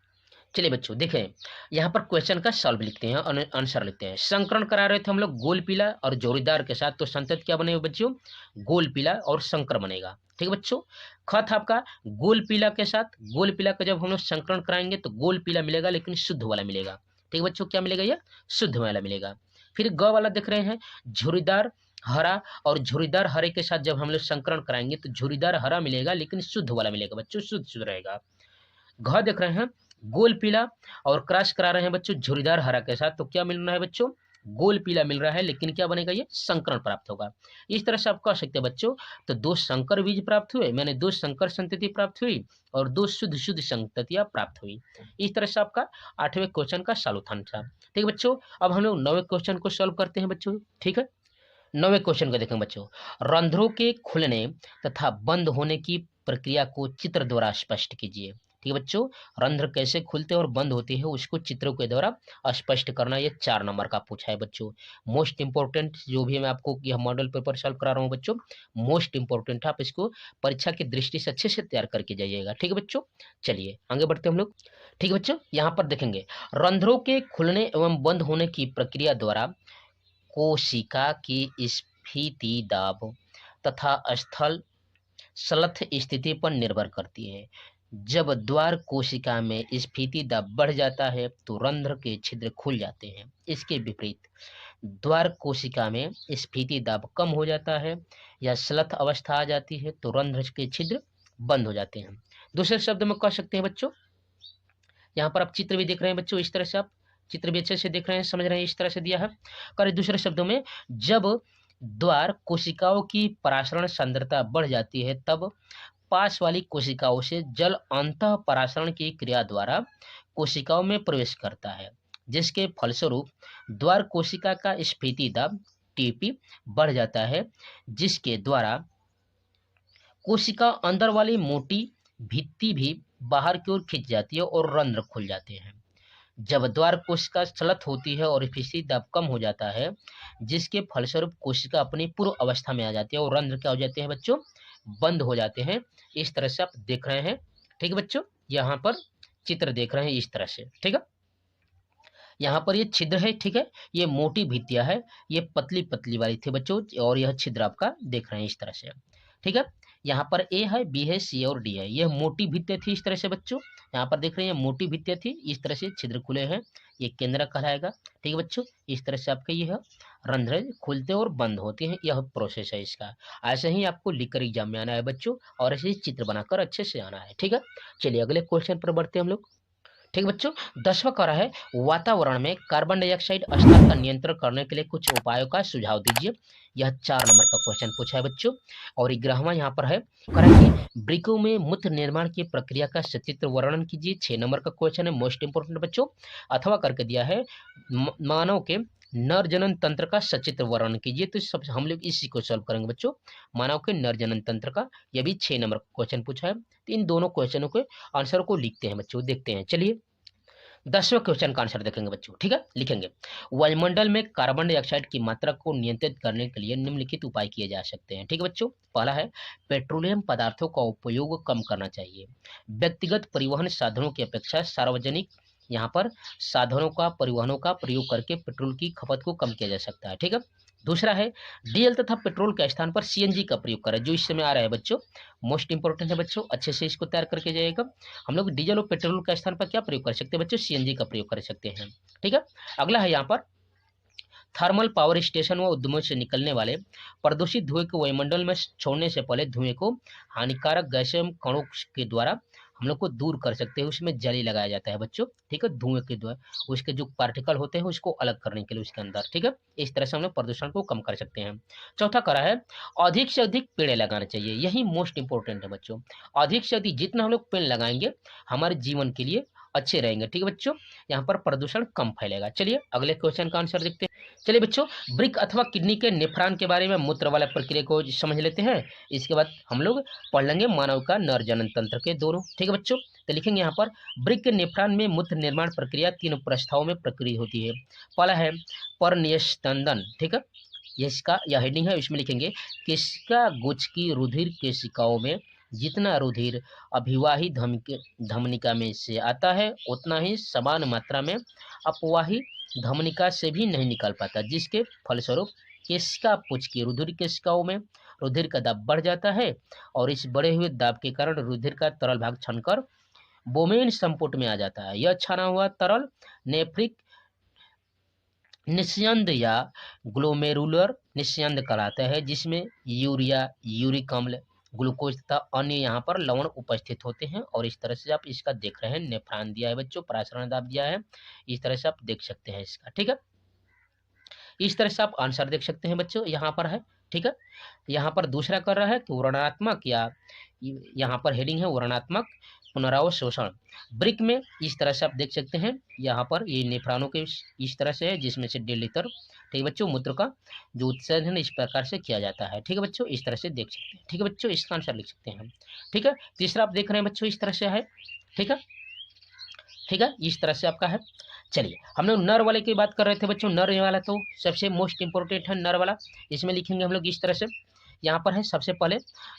चलिए बच्चों देखें, यहाँ पर क्वेश्चन का सॉल्व लिखते हैं, आंसर लिखते हैं। संकरण करा रहे थे हम लोग गोल पीला और जोड़ीदार के साथ, तो संतत क्या बनेगा बच्चों, गोल पीला और संकर बनेगा। ठीक है बच्चों, खत आपका गोल पीला के साथ, गोल पीला का जब हम लोग संकरण कराएंगे तो गोल पीला मिलेगा लेकिन शुद्ध वाला मिलेगा। ठीक है बच्चों, क्या मिलेगा, यह शुद्ध वाला मिलेगा। फिर ग वाला देख रहे हैं झुर्रीदार हरा और झुर्रीदार हरे के साथ जब हम लोग संकरण कराएंगे तो झुर्रीदार हरा मिलेगा लेकिन शुद्ध वाला मिलेगा बच्चों, शुद्ध शुद्ध रहेगा। घ देख रहे हैं गोल पीला और क्रॉस करा रहे हैं बच्चों झुर्रीदार हरा के साथ, तो क्या मिल रहा है बच्चों, गोल पीला मिल रहा है लेकिन क्या बनेगा, ये संकरण प्राप्त होगा। इस तरह से आप कह सकते हैं बच्चों, तो 2 संकर बीज प्राप्त हुए, मैंने 2 संकर संतति प्राप्त हुई और 2 शुद्ध शुद्ध संततियां प्राप्त हुई। इस तरह से आपका 8वें क्वेश्चन का सॉल्यूशन था। ठीक है बच्चों, अब हम लोग 9वें क्वेश्चन को सॉल्व करते हैं बच्चों। ठीक है, 9वें क्वेश्चन को देखें बच्चों, रंध्रों के खुलने तथा बंद होने की प्रक्रिया को चित्र द्वारा स्पष्ट कीजिए। ठीक है बच्चों, रंध्र कैसे खुलते और बंद होते हैं उसको चित्रों के द्वारा स्पष्ट करना, ये 4 नंबर का पूछा है बच्चों। मोस्ट इंपोर्टेंट जो भी मैं आपको यह मॉडल पेपर सॉल्व करा रहा हूँ बच्चों, मोस्ट इंपोर्टेंट है, आप इसको परीक्षा की दृष्टि से अच्छे से तैयार करके जाइएगा। ठीक है बच्चों, चलिए आगे बढ़ते हैं हम लोग। ठीक है बच्चों, यहाँ पर देखेंगे रंध्रों के खुलने एवं बंद होने की प्रक्रिया द्वारा कोशिका की स्फीति दाब तथा स्थल सलथ स्थिति पर निर्भर करती है। जब द्वार कोशिका में स्फीति दाब बढ़ जाता है तो रंध्र के छिद्र खुल जाते हैं। इसके विपरीत द्वार कोशिका में स्फीति दाब कम हो जाता है या सलथ अवस्था आ जाती है तो रंध्र के छिद्र बंद हो जाते हैं। दूसरे शब्द में कह सकते हैं बच्चों, यहाँ पर आप चित्र भी देख रहे हैं बच्चों, इस तरह से आप चित्र भी अच्छे से देख रहे हैं, समझ रहे हैं, इस तरह से दिया है। कर दूसरे शब्दों में, जब द्वार कोशिकाओं की परासरण सांद्रता बढ़ जाती है तब पास वाली कोशिकाओं से जल अंतः परासरण की क्रिया द्वारा कोशिकाओं में प्रवेश करता है, जिसके फलस्वरूप द्वार कोशिका का स्फीति दाब टीपी बढ़ जाता है, जिसके द्वारा कोशिका अंदर वाली मोटी भित्ति भी बाहर की ओर खिंच जाती है और रंध्र खुल जाते हैं। जब द्वार कोशिका स्खलित होती है और फिसी दाब कम हो जाता है, जिसके फलस्वरूप कोशिका अपनी पूर्व अवस्था में आ जाती है और रंध्र क्या हो जाते हैं बच्चों, बंद हो जाते हैं। इस तरह से आप देख रहे हैं, ठीक है बच्चों, यहाँ पर चित्र देख रहे हैं इस तरह से, ठीक है। यहाँ पर ये छिद्र है, ठीक है, ये मोटी भित्तियां है, ये पतली पतली वाली थी बच्चों, और यह छिद्र आपका देख रहे हैं इस तरह से, ठीक है। यहाँ पर ए है, बी है, सी और डी है। यह मोटी भित्तियां थी इस तरह से बच्चों, यहाँ पर देख रहे हैं मोटी भित्तियां थी, इस तरह से छिद्र खुले हैं, ये केंद्र कहलाएगा, ठीक है बच्चों। इस तरह से आपके यह रंध्र खुलते और बंद होते हैं, यह प्रोसेस है इसका। ऐसे ही आपको लिखकर एग्जाम में आना है बच्चों, और ऐसे ही चित्र बनाकर अच्छे से आना है, ठीक है। चलिए अगले क्वेश्चन पर बढ़ते हैं हम लोग, ठीक है बच्चों। 10वां कह रहा है वातावरण में कार्बन डाइऑक्साइड स्तर का नियंत्रण करने के लिए कुछ उपायों का सुझाव दीजिए। यह 4 नंबर का क्वेश्चन पूछा है बच्चों। और 11वां यहाँ पर है, कह रहा है कि वृक्कों में मूत्र निर्माण की प्रक्रिया का सचित्र वर्णन कीजिए। 6 नंबर का क्वेश्चन है, मोस्ट इंपोर्टेंट बच्चों। अथवा करके दिया है मानव के नर जनन तंत्र का सचित्र वर्णन कीजिए। तो सब हम लोग इसी को सॉल्व करेंगे बच्चों, मानव के नर जनन तंत्र का। यह भी 6 नंबर का क्वेश्चन पूछा है। तो इन दोनों क्वेश्चनों के आंसर को लिखते हैं बच्चों, देखते हैं। चलिए 10वें क्वेश्चन का आंसर देखेंगे बच्चों, ठीक है। लिखेंगे वायुमंडल में कार्बन डाइऑक्साइड की मात्रा को नियंत्रित करने के लिए निम्नलिखित उपाय किए जा सकते हैं, ठीक है बच्चों। पहला है पेट्रोलियम पदार्थों का उपयोग कम करना चाहिए। व्यक्तिगत परिवहन साधनों की अपेक्षा सार्वजनिक यहाँ पर साधनों का परिवहनों का प्रयोग करके पेट्रोल की खपत को कम किया जा सकता है, ठीक है। दूसरा है डीजल तथा पेट्रोल के स्थान पर सीएनजी का प्रयोग करें, जो इस समय आ रहा है बच्चों, मोस्ट इंपोर्टेंट है बच्चों, अच्छे से इसको तैयार करके जाइएगा। हम लोग डीजल और पेट्रोल के स्थान पर क्या प्रयोग कर सकते हैं बच्चों, सीएनजी का प्रयोग कर सकते हैं, ठीक है। अगला है यहाँ पर थर्मल पावर स्टेशन व उद्यमों से निकलने वाले प्रदूषित धुएं को वायुमंडल में छोड़ने से पहले धुएं को हानिकारक गैसों कणों के द्वारा हम लोग को दूर कर सकते हैं। उसमें जाली लगाया जाता है बच्चों, ठीक है, धुएं के द्वारा उसके जो पार्टिकल होते हैं उसको अलग करने के लिए उसके अंदर, ठीक है। इस तरह से हम लोग प्रदूषण को कम कर सकते हैं। चौथा करा है अधिक से अधिक पेड़ लगाने चाहिए, यही मोस्ट इंपोर्टेंट है बच्चों। अधिक से अधिक जितना हम लोग पेड़ लगाएंगे हमारे जीवन के लिए अच्छे रहेंगे, ठीक है बच्चों, यहाँ पर प्रदूषण कम फैलेगा। चलिए अगले क्वेश्चन का आंसर देखते हैं। चलिए बच्चों ब्रिक अथवा किडनी के नेफ्रॉन के बारे में मूत्र वाला प्रक्रिया को समझ लेते हैं। इसके बाद हम लोग पढ़ लेंगे मानव का नर जनन तंत्र के दोनों, ठीक है बच्चों। तो लिखेंगे यहाँ पर ब्रिक के नेफ्रॉन में मूत्र निर्माण प्रक्रिया 3 प्रस्थाओं में प्रक्रिया होती है। पहला है परनियस्पंदन, ठीक है, इसका यह हेडिंग है, इसमें लिखेंगे केशिका गुच्छ की रुधिर केशिकाओं में जितना रुधिर अभिवाही धमनिका में से आता है उतना ही समान मात्रा में अपवाही धमनिका से भी नहीं निकल पाता, जिसके फलस्वरूप केशिका पुच्छ की रुधिर केशिकाओं में रुधिर का दाब बढ़ जाता है और इस बढ़े हुए दाब के कारण रुधिर का तरल भाग छनकर बोमेन संपुट में आ जाता है। यह छना हुआ तरल नेफ्रिक निस्यंद या ग्लोमेरुलर निस्यंद कहलाता है, जिसमें यूरिया, यूरिक अम्ल, ग्लूकोज तथा अन्य यहाँ पर लवण उपस्थित होते हैं। और इस तरह से आप इसका देख रहे हैं, नेफ्रॉन दिया है बच्चों, प्रासरण दाब दिया है, इस तरह से आप देख सकते हैं इसका, ठीक है। इस तरह से आप आंसर देख सकते हैं बच्चों, यहाँ पर है, ठीक है। यहाँ पर दूसरा कर रहा है कि वर्णनात्मक या यहाँ पर हेडिंग है वर्णनात्मक पुनरावशोषण ब्रिक में। इस तरह से आप देख सकते हैं, यहाँ पर ये नेफ्रॉनों के इस तरह से है, जिसमें से 1.5 लीटर, ठीक है बच्चों, मूत्र का जो उत्सर्जन इस प्रकार से किया जाता है, ठीक है बच्चों, इस तरह से देख सकते हैं, ठीक है बच्चों, इसका आंसर लिख सकते हैं हम, ठीक है। तीसरा आप देख रहे हैं बच्चों इस तरह से है, ठीक है, ठीक है, इस तरह से आपका है। चलिए हम लोग नर वाले की बात कर रहे थे बच्चों, नर वाला तो सबसे मोस्ट इंपोर्टेंट है नर वाला। इसमें लिखेंगे हम लोग इस तरह से, यहाँ पर है सबसे पहले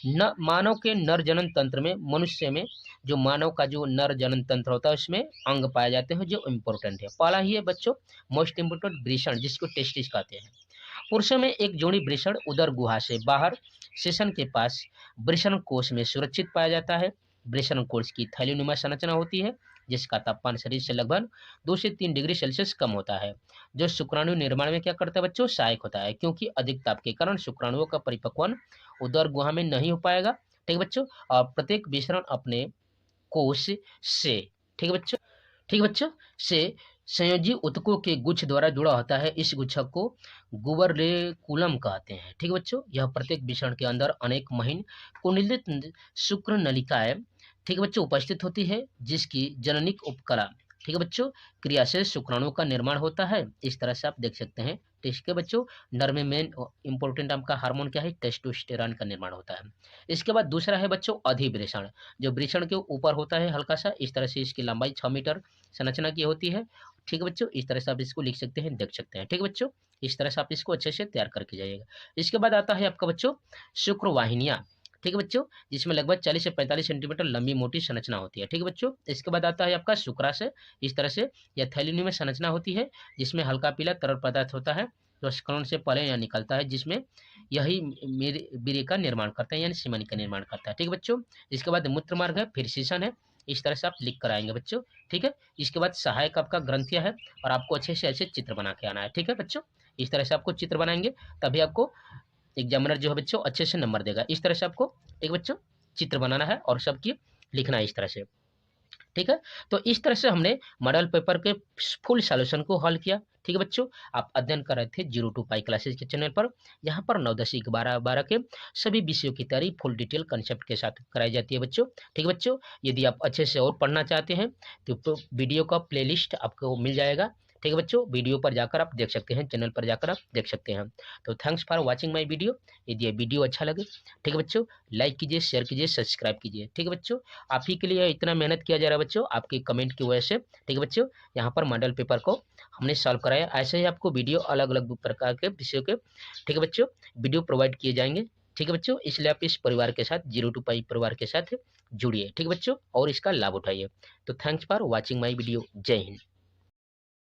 न मानव के नर जनन तंत्र में, मनुष्य में जो मानव का जो नर जनन तंत्र होता है उसमें अंग पाए जाते हैं जो इम्पोर्टेंट है। पहला ही है बच्चों मोस्ट इंपोर्टेंट वृषण, जिसको टेस्टिस कहते हैं। पुरुषों में एक जोड़ी वृषण उदर गुहा से बाहर सेशन के पास वृषण कोश में सुरक्षित पाया जाता है। वृषण कोश की थैलीनुमा संरचना होती है, जिसका तापमान शरीर से लगभग 2 से 3 डिग्री सेल्सियस कम होता है, जो शुक्राणु निर्माण में क्या करता है बच्चों, सहायक होता है, क्योंकि अधिक ताप के कारण शुक्राणुओं का परिपक्वन उदर गुहा में नहीं हो पाएगा, ठीक है बच्चों। और प्रत्येक विषण अपने कोश से, ठीक है बच्चों, ठीक है बच्चों, से संयोजी ऊतकों के गुच्छ द्वारा जुड़ा होता है। इस गुच्छक को गुबरलेकुलम कहते हैं, ठीक है बच्चों। यह प्रत्येक विषण के अंदर अनेक महीन कुंडलित शुक्र नलिकाएं, ठीक है बच्चों, उपस्थित होती है, जिसकी जननिक उपकला, ठीक है बच्चों, क्रिया से शुक्राणुओं का निर्माण होता है। इस तरह से आप देख सकते हैं, ठीक है बच्चों, नर में मेन इंपॉर्टेंट आपका हार्मोन क्या है, टेस्टोस्टेरॉन का निर्माण होता है। इसके बाद दूसरा है बच्चों अधिवृषण, जो वृषण के ऊपर होता है हल्का सा, इस तरह से इसकी लंबाई 6 मीटर संरचना की होती है। ठीक है बच्चों, इस तरह से आप इसको लिख सकते हैं, देख सकते हैं। ठीक है बच्चों, इस तरह से आप इसको अच्छे से तैयार करके जाइएगा। इसके बाद आता है आपका बच्चों शुक्रवाहिनियां। ठीक है बच्चों, जिसमें लगभग 40 से 45 सेंटीमीटर लंबी मोटी संरचना होती है। ठीक है बच्चों, इसके बाद आता है आपका शुक्राशय, इस तरह से यह थैलिनी में संरचना होती है, जिसमें हल्का पीला तरल पदार्थ होता है जो स्क्रोन से पहले यहाँ निकलता है, जिसमें यही वीर्य का निर्माण करता है, यानी सीमन का निर्माण करता है। ठीक है बच्चों, इसके बाद मूत्र मार्ग है, फिर शीशन है, इस तरह से आप लिख कर आएंगे बच्चों। ठीक है, इसके बाद सहायक आपका ग्रंथिया है, और आपको अच्छे से ऐसे चित्र बना के आना है। ठीक है बच्चों, इस तरह से आपको चित्र बनाएंगे, तभी आपको एग्जामिनर जो है बच्चों अच्छे से नंबर देगा। इस तरह से आपको एक बच्चों चित्र बनाना है और सबकी लिखना है इस तरह से। ठीक है, तो इस तरह से हमने मॉडल पेपर के फुल सॉल्यूशन को हल किया। ठीक है बच्चों, आप अध्ययन कर रहे थे 0 to पाई क्लासेज के चैनल पर। यहाँ पर 9, 10, 12, 12 के सभी विषयों की तैयारी फुल डिटेल कंसेप्ट के साथ कराई जाती है बच्चों। ठीक है बच्चों, यदि आप अच्छे से और पढ़ना चाहते हैं तो वीडियो का प्लेलिस्ट आपको मिल जाएगा। ठीक है बच्चों, वीडियो पर जाकर आप देख सकते हैं, चैनल पर जाकर आप देख सकते हैं। तो thanks for watching my video. यदि ये वीडियो अच्छा लगे, ठीक है बच्चों, लाइक कीजिए, शेयर कीजिए, सब्सक्राइब कीजिए। ठीक है बच्चों, आप ही के लिए इतना मेहनत किया जा रहा है बच्चों, आपके कमेंट की वजह से। ठीक है बच्चों, यहाँ पर मॉडल पेपर को हमने सॉल्व कराया। ऐसे ही आपको वीडियो अलग अलग प्रकार के विषयों के, ठीक है बच्चों, वीडियो प्रोवाइड किए जाएंगे। ठीक है बच्चों, इसलिए आप इस परिवार के साथ 0 to पाई परिवार के साथ जुड़िए। ठीक है बच्चों, और इसका लाभ उठाइए। तो thanks for watching my video. जय हिंद।